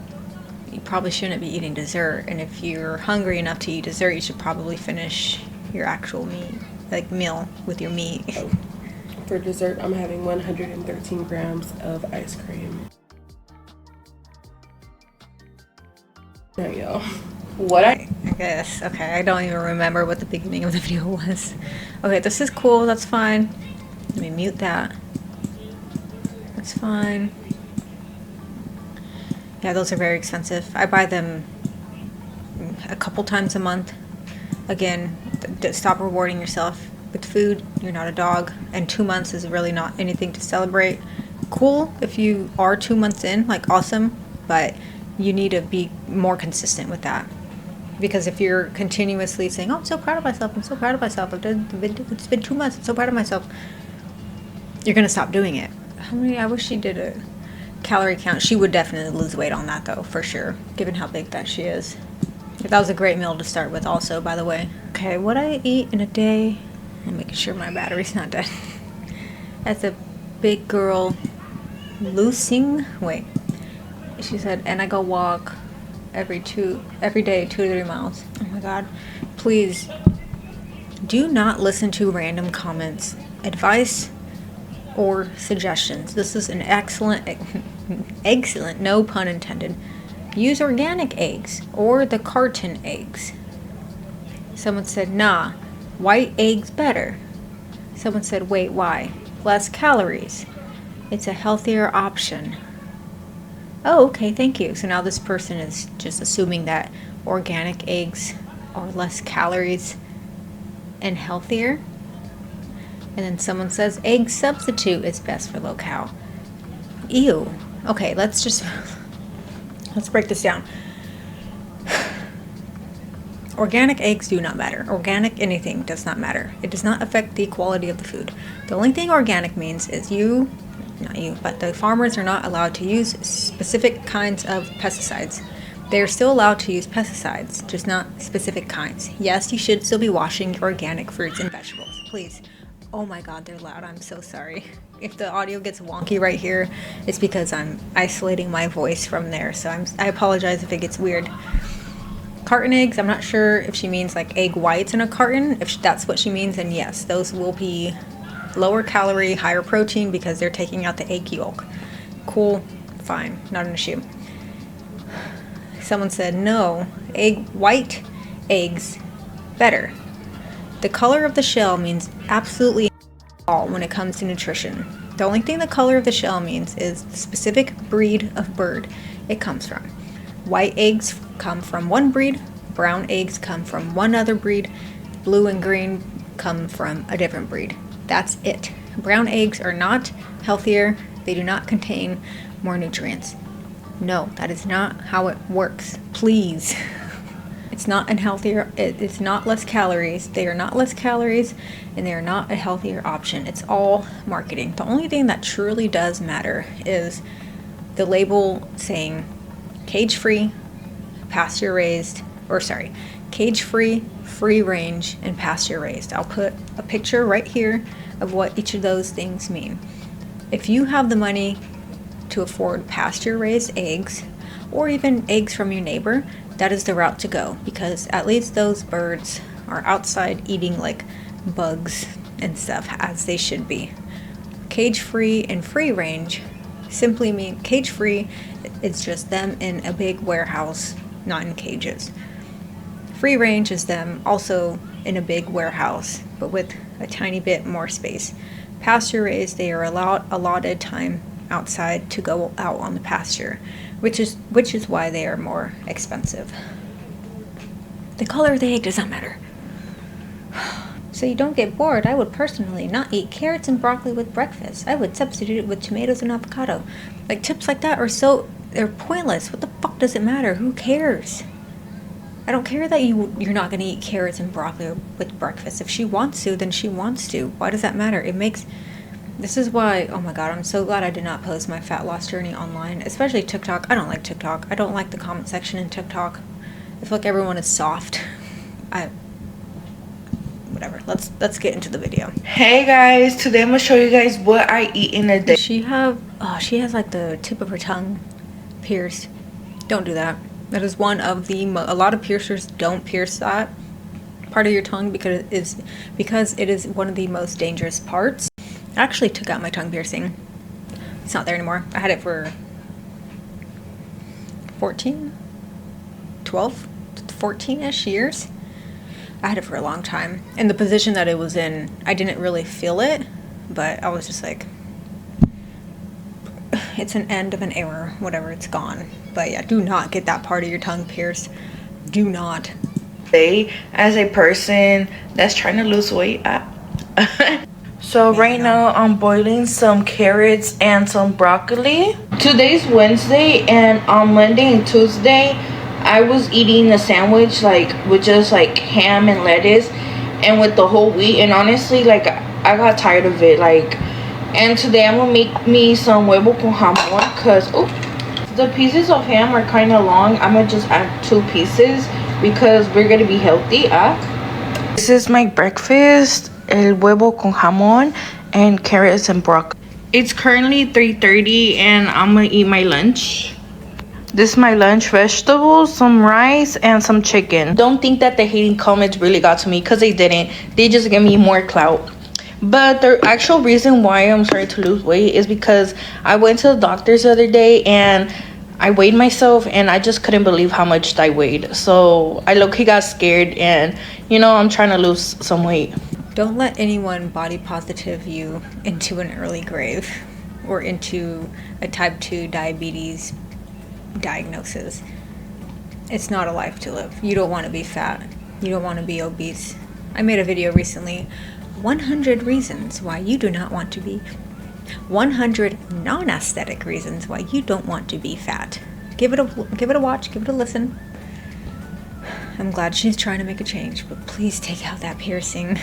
S1: you probably shouldn't be eating dessert, and if you're hungry enough to eat dessert, you should probably finish your actual meal with your meat.
S3: For dessert, I'm having 113 grams of ice cream. Now, y'all,
S1: I guess, okay, I don't even remember what the beginning of the video was. Okay, this is cool, that's fine. Let me mute that. That's fine. Yeah, those are very expensive. I buy them a couple times a month. Again, stop rewarding yourself with food. You're not a dog. And 2 months is really not anything to celebrate. Cool if you are 2 months in, like, awesome. But you need to be more consistent with that. Because if you're continuously saying, oh, I'm so proud of myself, I'm so proud of myself, it's been 2 months, I'm so proud of myself, you're going to stop doing it. I wish she did a calorie count. She would definitely lose weight on that, though, for sure, given how big that she is. That was a great meal to start with also, by the way. Okay, what I eat in a day, I'm making sure my battery's not dead. That's a big girl losing weight. She said, and I go walk every day 2 to 3 miles. Oh my god, please do not listen to random comments. Advice or suggestions. This is an excellent, excellent, no pun intended. Use organic eggs or the carton eggs. Someone said, nah, white eggs better. Someone said, wait, why? Less calories. It's a healthier option. Oh, okay, thank you. So now this person is just assuming that organic eggs are less calories and healthier. And then someone says egg substitute is best for low cal. Ew. Okay, let's break this down. Organic eggs do not matter. Organic anything does not matter. It does not affect the quality of the food. The only thing organic means is not you, but the farmers are not allowed to use specific kinds of pesticides. They are still allowed to use pesticides, just not specific kinds. Yes, you should still be washing your organic fruits and vegetables. Please. Oh my god, they're loud. I'm so sorry. If the audio gets wonky right here, it's because I'm isolating my voice from there. So I apologize if it gets weird. Carton eggs, I'm not sure if she means like egg whites in a carton. If that's what she means, then yes, those will be lower calorie, higher protein because they're taking out the egg yolk. Cool, fine, not an issue. Someone said no, white eggs better. The color of the shell means absolutely all when it comes to nutrition. The only thing the color of the shell means is the specific breed of bird it comes from. White eggs come from one breed, brown eggs come from one other breed, blue and green come from a different breed. That's it. Brown eggs are not healthier. They do not contain more nutrients. No, that is not how it works. Please. It's not it's not less calories. They are not less calories, and they are not a healthier option. It's all marketing. The only thing that truly does matter is the label saying cage-free, cage-free, free range, and pasture-raised. I'll put a picture right here of what each of those things mean. If you have the money to afford pasture-raised eggs, or even eggs from your neighbor, that is the route to go, because at least those birds are outside eating like bugs and stuff, as they should be. Cage-free and free range simply mean cage-free, it's just them in a big warehouse, not in cages. Free range is them also in a big warehouse, but with a tiny bit more space. Pasture raised, they are allotted time outside to go out on the pasture, which is why they are more expensive. The color of the egg does not matter. So you don't get bored, I would personally not eat carrots and broccoli with breakfast. I would substitute it with tomatoes and avocado. Like, tips like that they're pointless. What the fuck does it matter? Who cares? I don't care that you're not going to eat carrots and broccoli with breakfast. If she wants to, then she wants to. Why does that matter? This is why, oh my god, I'm so glad I did not post my fat loss journey online, especially TikTok. I don't like TikTok. I don't like the comment section in TikTok. I feel like everyone is soft. Whatever. Let's get into the video.
S6: Hey guys, today I'm gonna show you guys what I eat in a day.
S1: She has like the tip of her tongue pierced. Don't do that. That is one of a lot of piercers don't pierce that part of your tongue because it is one of the most dangerous parts. I actually took out my tongue piercing. It's not there anymore. I had it for 14-ish years. I had it for a long time. In the position that it was in, I didn't really feel it, but I was just like, it's an end of an era, whatever, it's gone. But yeah, do not get that part of your tongue pierced. Do not.
S6: As a person that's trying to lose weight, so right now I'm boiling some carrots and some broccoli. Today's Wednesday, and on Monday and Tuesday I was eating a sandwich with just ham and lettuce and with the whole wheat, and honestly I got tired of it. And today I'm gonna make me some huevo con jamon, because the pieces of ham are kind of long. I'm gonna just add 2 pieces because we're gonna be healthy. This is my breakfast: el huevo con jamon and carrots and broccoli. It's currently 3:30 and I'm gonna eat my lunch. This is my lunch: vegetables, some rice, and some chicken. Don't think that the hating comments really got to me, because they didn't. They just give me more clout. But the actual reason why I'm starting to lose weight is because I went to the doctor's the other day and I weighed myself and I just couldn't believe how much I weighed. So I low-key got scared and, you know, I'm trying to lose some weight.
S1: Don't let anyone body positive you into an early grave or into a type 2 diabetes diagnosis. It's not a life to live. You don't want to be fat. You don't want to be obese. I made a video recently, 100 reasons why you do not want to be 100 non-aesthetic reasons why you don't want to be fat. Give it a watch, give it a listen. I'm glad she's trying to make a change, but please take out that piercing.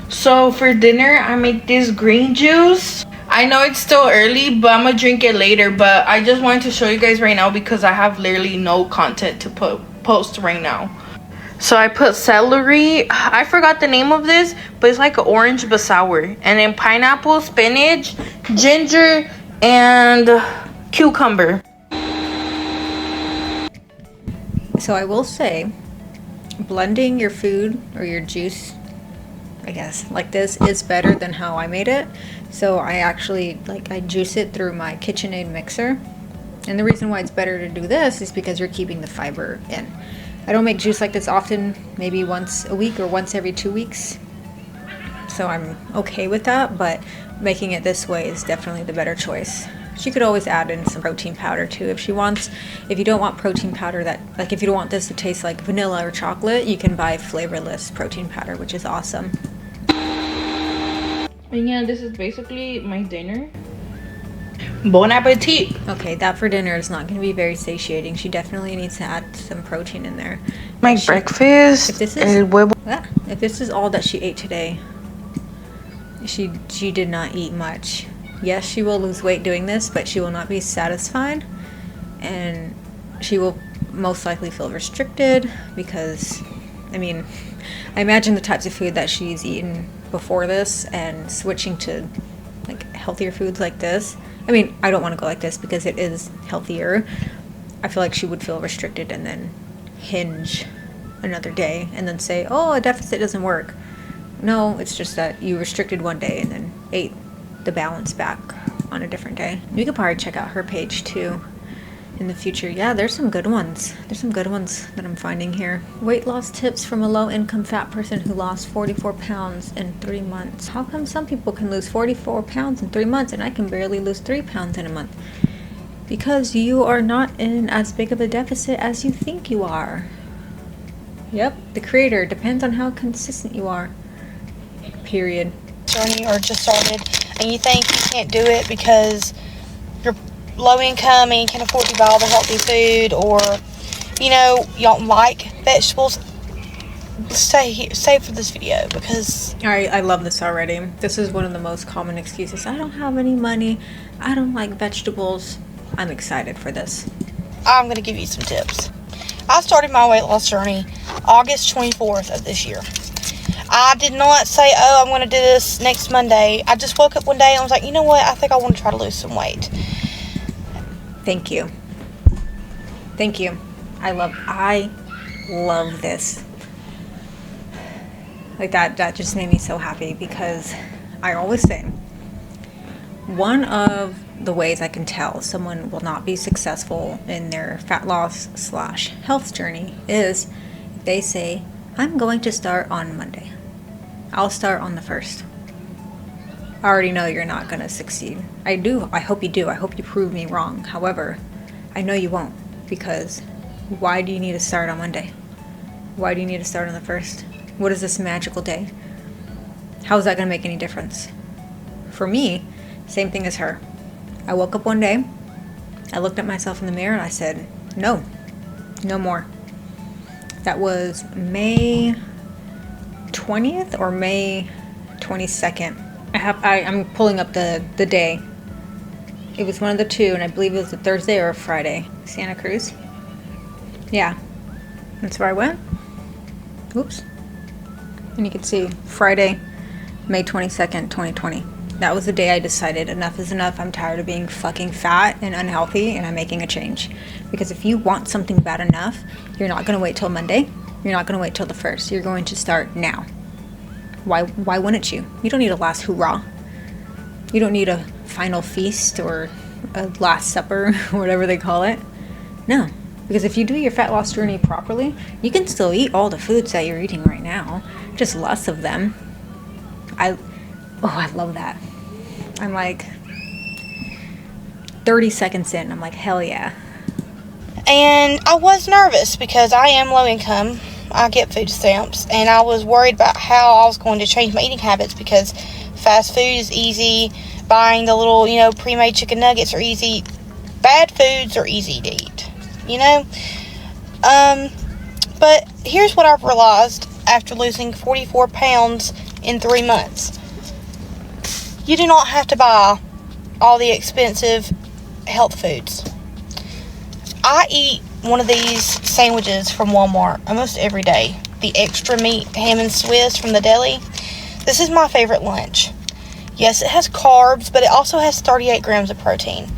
S6: So for dinner, I make this green juice. I know it's still early, but I'm gonna drink it later. But I just wanted to show you guys right now because I have literally no content to post right now. So I put celery. I forgot the name of this, but it's like orange but sour. And then pineapple, spinach, ginger, and cucumber.
S1: So I will say, blending your food or your juice, I guess, like this is better than how I made it. So I actually, I juice it through my KitchenAid mixer. And the reason why it's better to do this is because you're keeping the fiber in. I don't make juice like this often, maybe once a week or once every 2 weeks. So I'm okay with that, but making it this way is definitely the better choice. She could always add in some protein powder too if she wants. If you don't want protein powder if you don't want this to taste like vanilla or chocolate, you can buy flavorless protein powder, which is awesome.
S6: And yeah, this is basically my dinner. Bon appetit.
S1: Okay, that for dinner is not going to be very satiating. She definitely needs to add some protein in there.
S6: My breakfast.
S1: If this is all that she ate today, she did not eat much. Yes, she will lose weight doing this, but she will not be satisfied, and she will most likely feel restricted because, I imagine the types of food that she's eaten before this and switching to healthier foods like this. I don't want to go like this because it is healthier. I feel like she would feel restricted and then hinge another day and then say, oh, a deficit doesn't work. No, it's just that you restricted one day and then ate the balance back on a different day. You could probably check out her page too in the future. Yeah, there's some good ones. There's some good ones that I'm finding here. Weight loss tips from a low-income fat person who lost 44 pounds in 3 months. How come some people can lose 44 pounds in 3 months and I can barely lose 3 pounds in a month? Because you are not in as big of a deficit as you think you are. Yep, the creator. Depends on how consistent you are. Period.
S2: Journey or just started and you think you can't do it because you're low income and you can't afford to buy all the healthy food, or you don't like vegetables, stay for this video because
S1: I love this already. This is one of the most common excuses. I don't have any money, I don't like vegetables. I'm excited for this.
S2: I'm gonna give you some tips. I started my weight loss journey August 24th of this year. I did not say, oh, I'm going to do this next Monday. I just woke up one day and I was like, you know what? I think I want to try to lose some weight.
S1: Thank you. Thank you. I love this. That just made me so happy because I always say one of the ways I can tell someone will not be successful in their fat loss / health journey is if they say, I'm going to start on Monday. I'll start on the 1st. I already know you're not going to succeed. I hope you do. I hope you prove me wrong. However, I know you won't, because why do you need to start on Monday? Why do you need to start on the 1st? What is this magical day? How is that going to make any difference? For me, same thing as her. I woke up one day, I looked at myself in the mirror and I said, no more. That was May 20th or May 22nd. I'm pulling up the day. It was one of the two, and I believe it was a Thursday or a Friday. Santa Cruz. Yeah, that's where I went. Oops. And you can see Friday, May 22nd, 2020. That was the day I decided enough is enough. I'm tired of being fucking fat and unhealthy, and I'm making a change. Because if you want something bad enough, you're not going to wait till Monday. You're not going to wait till the 1st. You're going to start now. Why wouldn't you? You don't need a last hurrah. You don't need a final feast or a last supper, or whatever they call it. No, because if you do your fat loss journey properly, you can still eat all the foods that you're eating right now, just less of them. I love that. I'm like 30 seconds in, I'm like, hell yeah.
S2: And I was nervous because I am low income. I get food stamps, and I was worried about how I was going to change my eating habits because fast food is easy. Buying the little, pre-made chicken nuggets are easy. Bad foods are easy to eat, But here's what I've realized after losing 44 pounds in 3 months. You do not have to buy all the expensive health foods. I eat one of these sandwiches from Walmart almost every day. The extra meat ham and Swiss from the deli. This is my favorite lunch. Yes, it has carbs, but it also has 38 grams of protein.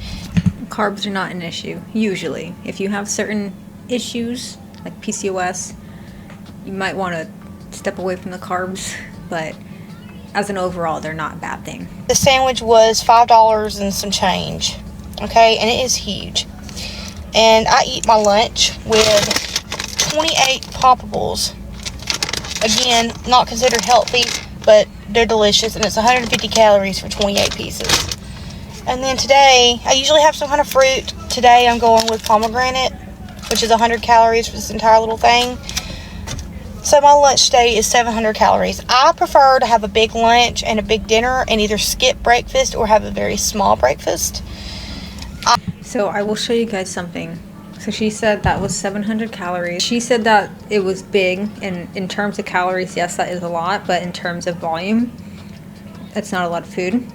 S1: Carbs are not an issue, usually. If you have certain issues, like PCOS, you might want to step away from the carbs, but as an overall, they're not a bad thing.
S2: The sandwich was $5 and some change, okay, and it is huge. And I eat my lunch with 28 poppables. Again, not considered healthy, but they're delicious, and it's 150 calories for 28 pieces. And then today, I usually have some kind of fruit. Today I'm going with pomegranate, which is 100 calories for this entire little thing. So my lunch today is 700 calories. I prefer to have a big lunch and a big dinner and either skip breakfast or have a very small breakfast.
S1: So I will show you guys something. So she said that was 700 calories. She said that it was big, and in terms of calories, yes, that is a lot, but in terms of volume, that's not a lot of food.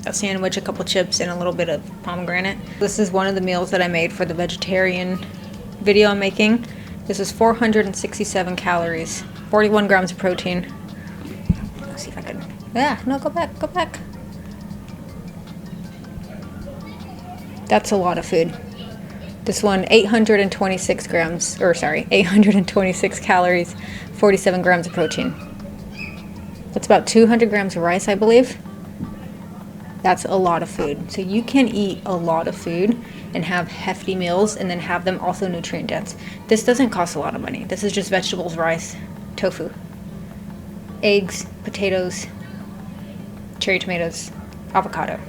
S1: A sandwich, a couple chips, and a little bit of pomegranate. This is one of the meals that I made for the vegetarian video I'm making. This is 467 calories, 41 grams of protein. Let's see if I can, no, go back. That's a lot of food. This one, 826 calories, 47 grams of protein. That's about 200 grams of rice, I believe. That's a lot of food. So you can eat a lot of food and have hefty meals and then have them also nutrient dense. This doesn't cost a lot of money. This is just vegetables, rice, tofu, eggs, potatoes, cherry tomatoes, avocado.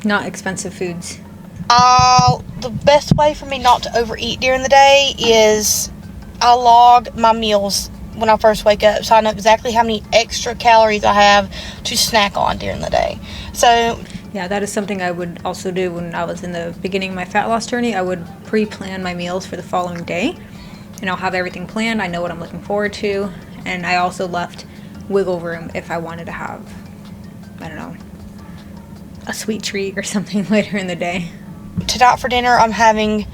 S1: Not expensive foods.
S2: The best way for me not to overeat during the day is I log my meals when I first wake up, so I know exactly how many extra calories I have to snack on during the day. So
S1: yeah, that is something I would also do when I was in the beginning of my fat loss journey. I would pre-plan my meals for the following day, and I'll have everything planned. I know what I'm looking forward to, and I also left wiggle room if I wanted to have, I don't know, a sweet treat or something later in the day.
S2: Tonight for dinner, I'm having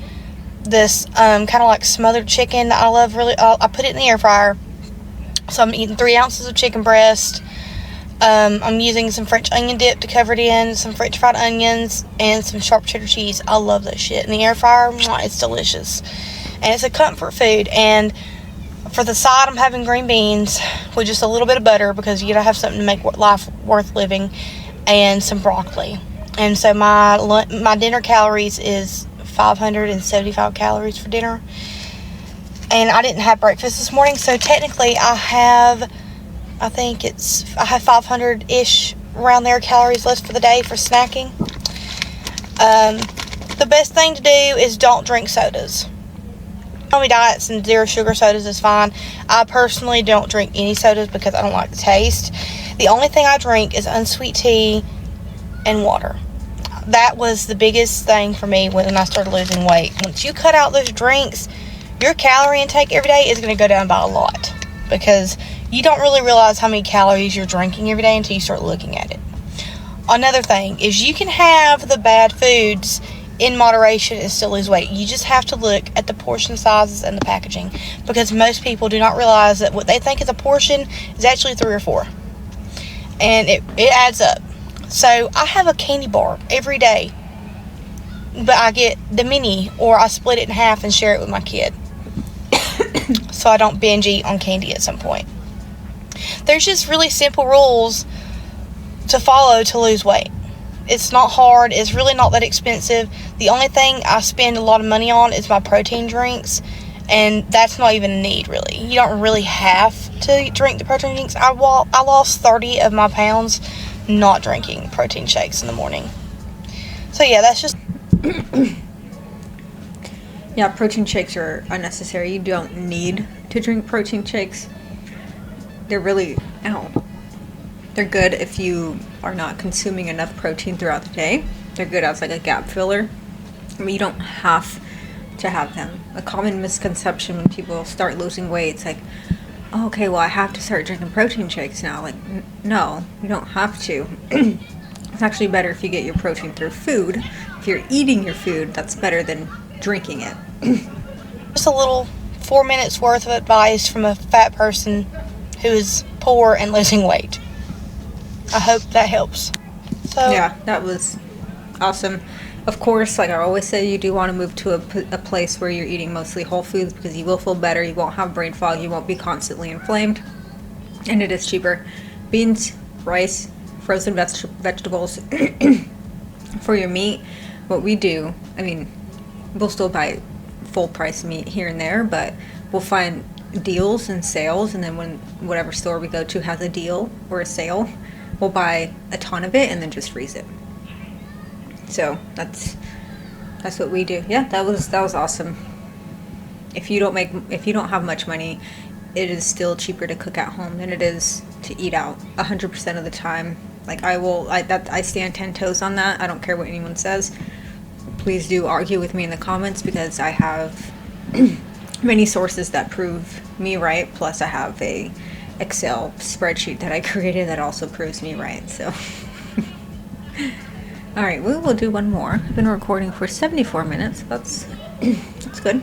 S2: this kind of like smothered chicken that I love really. I put it in the air fryer. So I'm eating 3 ounces of chicken breast. I'm using some French onion dip to cover it in, some French fried onions, and some sharp cheddar cheese. I love that shit. In the air fryer, it's delicious. And it's a comfort food. And for the side, I'm having green beans with just a little bit of butter because you gotta have something to make life worth living, and some broccoli. And so my dinner calories is 575 calories for dinner. And I didn't have breakfast this morning, so technically I have 500-ish around there calories left for the day for snacking. The best thing to do is don't drink sodas. Only diets and zero sugar sodas is fine. I personally don't drink any sodas because I don't like the taste. The only thing I drink is unsweet tea and water. That was the biggest thing for me when I started losing weight. Once you cut out those drinks, your calorie intake every day is going to go down by a lot because you don't really realize how many calories you're drinking every day until you start looking at it. Another thing is you can have the bad foods in moderation and still lose weight. You just have to look at the portion sizes and the packaging because most people do not realize that what they think is a portion is actually 3 or 4. And it adds up. So I have a candy bar every day, but I get the mini or I split it in half and share it with my kid so I don't binge eat on candy at some point. There's just really simple rules to follow to lose weight. It's not hard. It's really not that expensive. The only thing I spend a lot of money on is my protein drinks, and that's not even a need, really. You don't really have to drink the protein drinks. I lost 30 of my pounds not drinking protein shakes in the morning. So yeah, that's just...
S1: Yeah, protein shakes are unnecessary. You don't need to drink protein shakes. They're really... They're good if you are not consuming enough protein throughout the day. They're good as like a gap filler. I mean, you don't have to have them. A common misconception when people start losing weight, it's like, oh, okay, well, I have to start drinking protein shakes now. Like, no, you don't have to. It's actually better if you get your protein through food. If you're eating your food, that's better than drinking it.
S2: Just a little 4 minutes worth of advice from a fat person who is poor and losing weight. I hope that helps. So
S1: yeah, that was awesome. Of course, like I always say, you do want to move to a place where you're eating mostly whole foods because you will feel better. You won't have brain fog. You won't be constantly inflamed. And it is cheaper. Beans, rice, frozen vegetables. For your meat, what we do, I mean, we'll still buy full price meat here and there, but we'll find deals and sales, and then when whatever store we go to has a deal or a sale, we'll buy a ton of it and then just freeze it. So that's what we do. Yeah, that was awesome. If you don't have much money, it is still cheaper to cook at home than it is to eat out 100% of the time. Like I stand 10 toes on that. I don't care what anyone says. Please do argue with me in the comments because I have many sources that prove me right. Plus I have a Excel spreadsheet that I created that also proves me right. So all right, we will do one more. I've been recording for 74 minutes. That's good.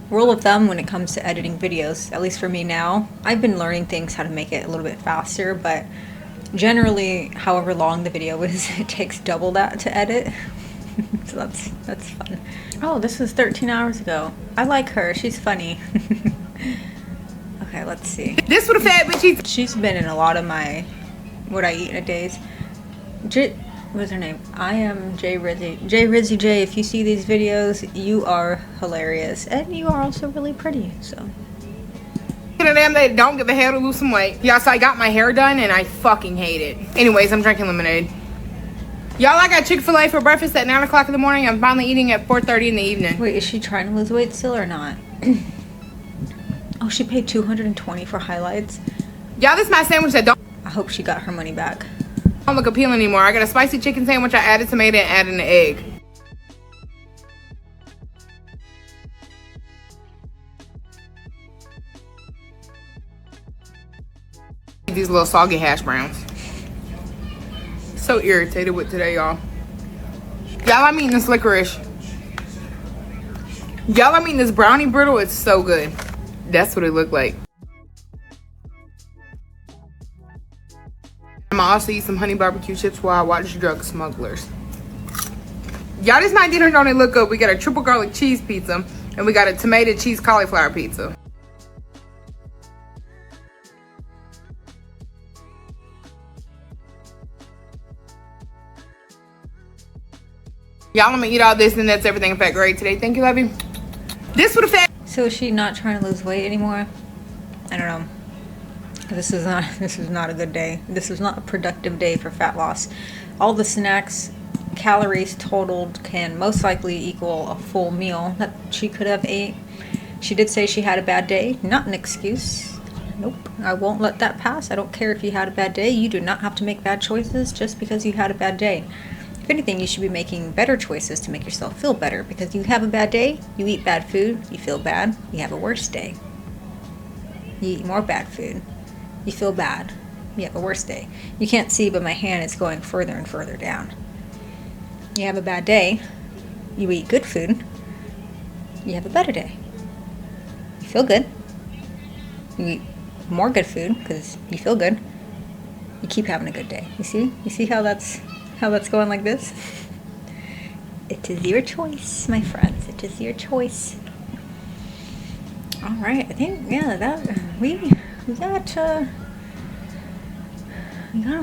S1: Rule of thumb when it comes to editing videos, at least for me now, I've been learning things how to make it a little bit faster, but generally, however long the video is, it takes double that to edit. So that's fun. Oh, this was 13 hours ago. I like her. She's funny. Okay, let's see.
S7: This would have fat bitch.
S1: She's been in a lot of my what I eat in a days. What's her name? I am J Rizzy. J. If you see these videos, you are hilarious, and you are also really pretty. So.
S7: Them that don't give a hell to lose some weight. Yeah, so I got my hair done and I fucking hate it. Anyways, I'm drinking lemonade. Y'all, I got Chick-fil-A for breakfast at 9 o'clock in the morning. I'm finally eating at 4:30 in the evening.
S1: Wait, is she trying to lose weight still or not? Oh, she paid $220 for highlights.
S7: Y'all, this is my sandwich that don't
S1: I hope she got her money back.
S7: look appealing anymore. I got a spicy chicken sandwich. I added tomato and added an egg. These little soggy hash browns. So irritated with today, y'all. Y'all, I'm eating this licorice. Y'all, I'm eating this brownie brittle. It's so good. That's what it looked like. I'm gonna also eat some honey barbecue chips while I watch Drug Smugglers. Y'all, this night dinner don't it look good. We got a triple garlic cheese pizza and we got a tomato cheese cauliflower pizza. Y'all, I'm gonna eat all this and that's everything in fact great today. Thank you, love you. This would have fat.
S1: So is she not trying to lose weight anymore? I don't know. This is not a good day. This is not a productive day for fat loss. All the snacks, calories totaled can most likely equal a full meal that she could have ate. She did say she had a bad day. Not an excuse. Nope. I won't let that pass. I don't care if you had a bad day. You do not have to make bad choices just because you had a bad day. If anything, you should be making better choices to make yourself feel better, because you have a bad day, you eat bad food, you feel bad, you have a worse day. You eat more bad food, you feel bad, you have a worse day. You can't see, but my hand is going further and further down. You have a bad day, you eat good food, you have a better day. You feel good, you eat more good food because you feel good, you keep having a good day. You see how that's going like this? It is your choice, my friends. It is your choice. All right, I think, yeah, that we We got a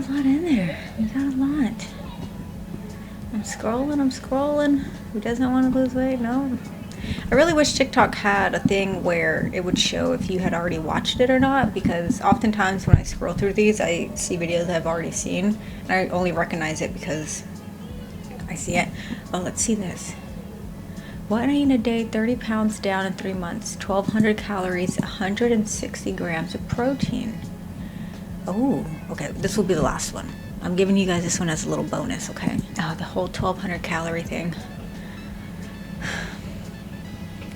S1: lot in there. We got a lot. I'm scrolling. Who doesn't want to lose weight? No. I really wish TikTok had a thing where it would show if you had already watched it or not, because oftentimes when I scroll through these, I see videos I've already seen, and I only recognize it because I see it. Oh, let's see this. What I eat in a day, 30 pounds down in 3 months, 1,200 calories, 160 grams of protein. Oh, okay, this will be the last one. I'm giving you guys this one as a little bonus, okay? Oh, the whole 1,200 calorie thing.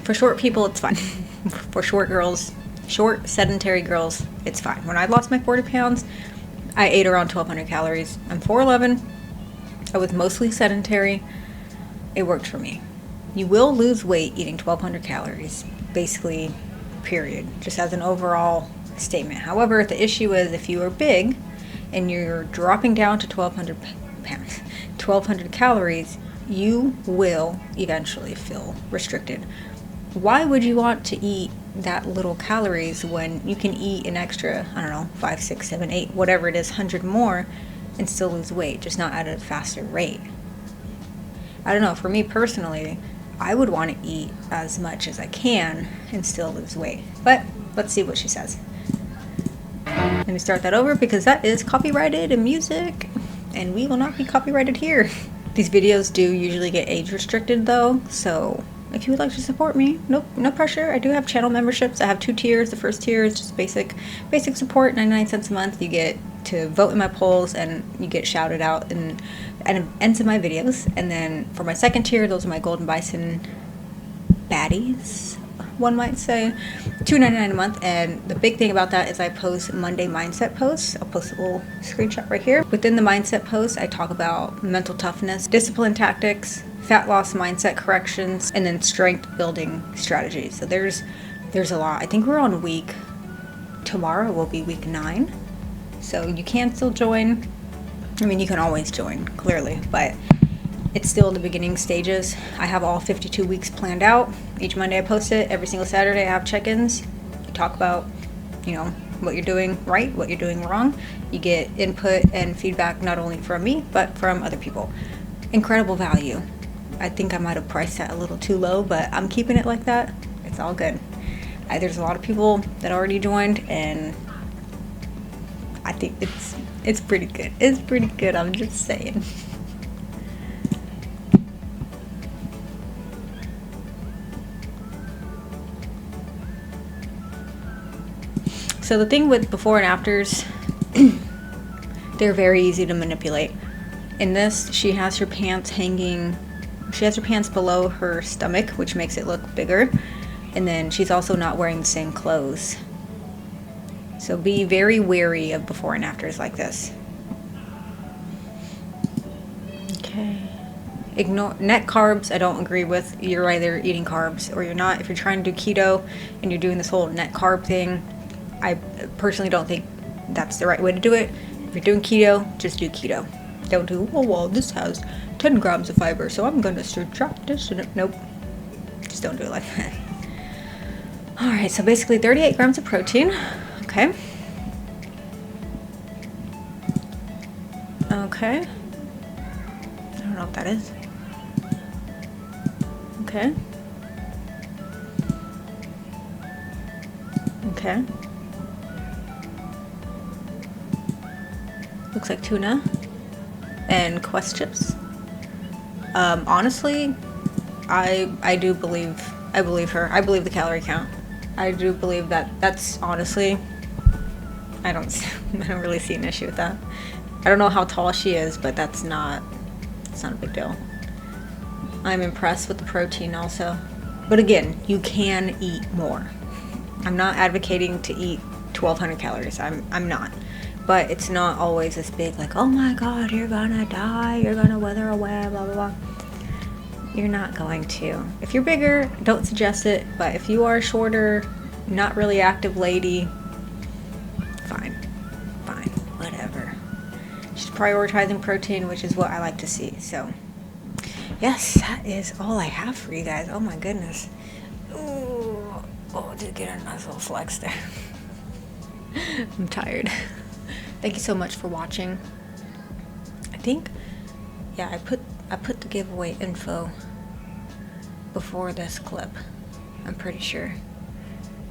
S1: For short people, it's fine. For short girls, short sedentary girls, it's fine. When I lost my 40 pounds, I ate around 1,200 calories. I'm 4'11". I was mostly sedentary. It worked for me. You will lose weight eating 1,200 calories, basically, period. Just as an overall statement. However, the issue is if you are big and you're dropping down to 1,200 pounds, 1,200 calories, you will eventually feel restricted. Why would you want to eat that little calories when you can eat an extra, I don't know, 5, 6, 7, 8, whatever it is, 100 more and still lose weight, just not at a faster rate? I don't know, for me personally, I would want to eat as much as I can and still lose weight. But let's see what she says. Let me start that over because that is copyrighted and music, and we will not be copyrighted here. These videos do usually get age restricted though, so if you would like to support me, no pressure. I do have channel memberships. I have 2 tiers. The first tier is just basic support, 99 cents a month. You get to vote in my polls and you get shouted out and ends of my videos. And then for my second tier, those are my golden bison baddies, one might say. $2.99 a month. And the big thing about that is I post Monday mindset posts. I'll post a little screenshot right here. Within the mindset posts, I talk about mental toughness, discipline tactics, fat loss mindset corrections, and then strength building strategies. So there's a lot. I think we're on tomorrow will be week 9. So you can still join. I mean, you can always join, clearly, but it's still the beginning stages. I have all 52 weeks planned out. Each Monday I post it. Every single Saturday I have check-ins. You talk about, what you're doing right, what you're doing wrong. You get input and feedback not only from me, but from other people. Incredible value. I think I might have priced that a little too low, but I'm keeping it like that. It's all good. There's a lot of people that already joined, and I think it's pretty good. It's pretty good, I'm just saying. So the thing with before and afters, they're very easy to manipulate. In this, she has her pants hanging, she has her pants below her stomach, which makes it look bigger. And then she's also not wearing the same clothes. So be very wary of before and afters like this. Okay. Ignore net carbs. I don't agree with. You're either eating carbs or you're not. If you're trying to do keto and you're doing this whole net carb thing, I personally don't think that's the right way to do it. If you're doing keto, just do keto. Don't do, oh well, this has 10 grams of fiber, so I'm gonna subtract this. Nope. Just don't do it like that. Alright, so basically 38 grams of protein. Okay. Okay. I don't know what that is. Okay. Okay. Looks like tuna and Quest chips. Honestly, I believe her. I believe the calorie count. I do believe that's honestly, I don't really see an issue with that. I don't know how tall she is, but it's not a big deal. I'm impressed with the protein also. But again, you can eat more. I'm not advocating to eat 1,200 calories. I'm not. But it's not always this big, like, oh my god, you're gonna die, you're gonna wither away, blah blah blah. You're not going to. If you're bigger, don't suggest it. But if you are a shorter, not really active lady, fine, whatever. She's prioritizing protein, which is what I like to see. So yes, that is all I have for you guys. Oh my goodness. Ooh, did get a nice little flex there. I'm tired. Thank you so much for watching. I think, yeah, I put the giveaway info before this clip. I'm pretty sure.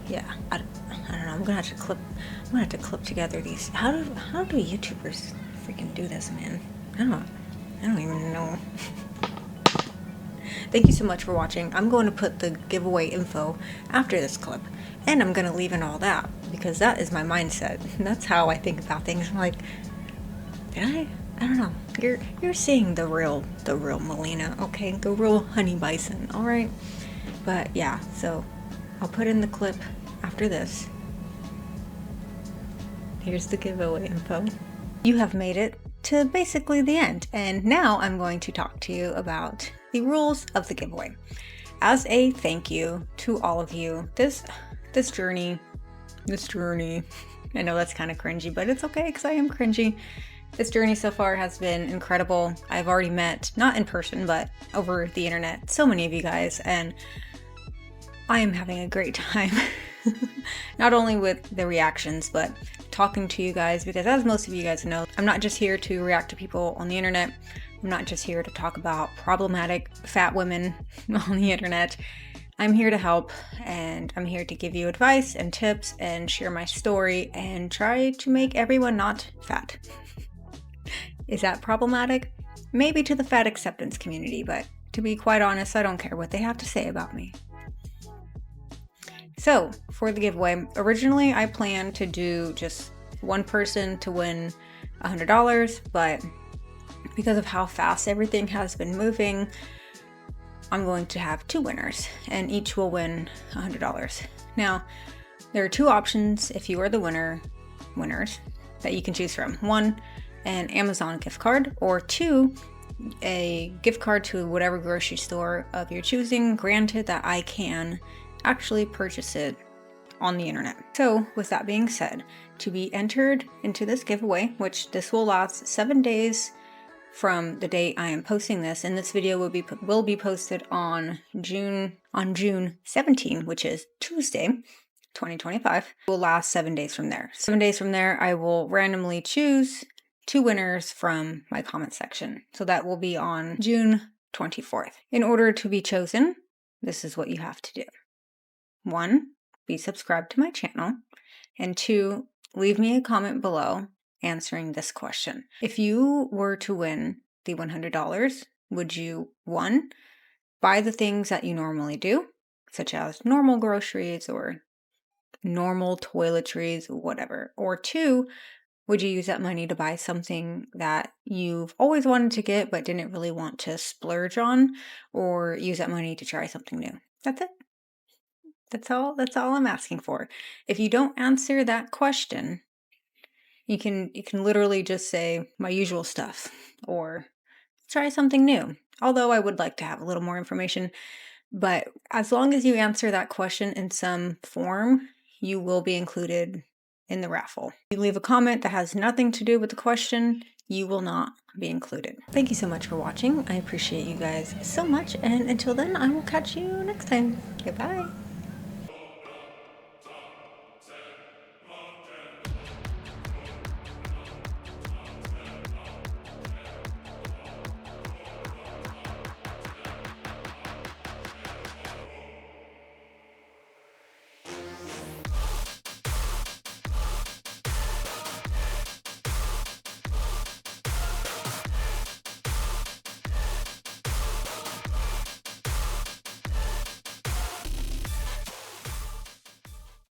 S1: Yeah, I don't know. I'm gonna have to clip together these. How do YouTubers freaking do this, man? I don't even know. Thank you so much for watching. I'm going to put the giveaway info after this clip, and I'm gonna leave in all that because that is my mindset. That's how I think about things. I'm like, did I don't know. You're seeing the real Melina, okay? The real honey bison, all right? But yeah, so I'll put in the clip after this. Here's the giveaway info. You have made it to basically the end, and now I'm going to talk to you about the rules of the giveaway. As a thank you to all of you, this journey, I know that's kind of cringy, but it's okay because I am cringy. This journey so far has been incredible. I've already met, not in person, but over the internet, so many of you guys, and I am having a great time. Not only with the reactions, but talking to you guys, because as most of you guys know, I'm not just here to react to people on the internet. I'm not just here to talk about problematic fat women on the internet. I'm here to help, and I'm here to give you advice and tips and share my story and try to make everyone not fat. Is that problematic? Maybe to the fat acceptance community, but to be quite honest, I don't care what they have to say about me. So, for the giveaway, originally I planned to do just one person to win $100, but because of how fast everything has been moving, I'm going to have two winners, and each will win $100. Now, there are two options if you are the winners that you can choose from. One, an Amazon gift card, or two, a gift card to whatever grocery store of your choosing, granted that I can actually purchase it on the internet. So with that being said, to be entered into this giveaway, which this will last 7 days from the date I am posting this, and this video will be posted on June 17, which is Tuesday, 2025. It will last 7 days from there. 7 days from there, I will randomly choose two winners from my comment section. So that will be on June 24th. In order to be chosen, this is what you have to do. 1, be subscribed to my channel, and 2, leave me a comment below answering this question. If you were to win the $100, would you 1, buy the things that you normally do, such as normal groceries or normal toiletries, whatever, or 2, would you use that money to buy something that you've always wanted to get but didn't really want to splurge on, or use that money to try something new? That's it. That's all I'm asking for. If you don't answer that question, you can literally just say my usual stuff or try something new. Although I would like to have a little more information, but as long as you answer that question in some form, you will be included in the raffle. If you leave a comment that has nothing to do with the question, you will not be included. Thank you so much for watching. I appreciate you guys so much, and until then, I will catch you next time. Goodbye.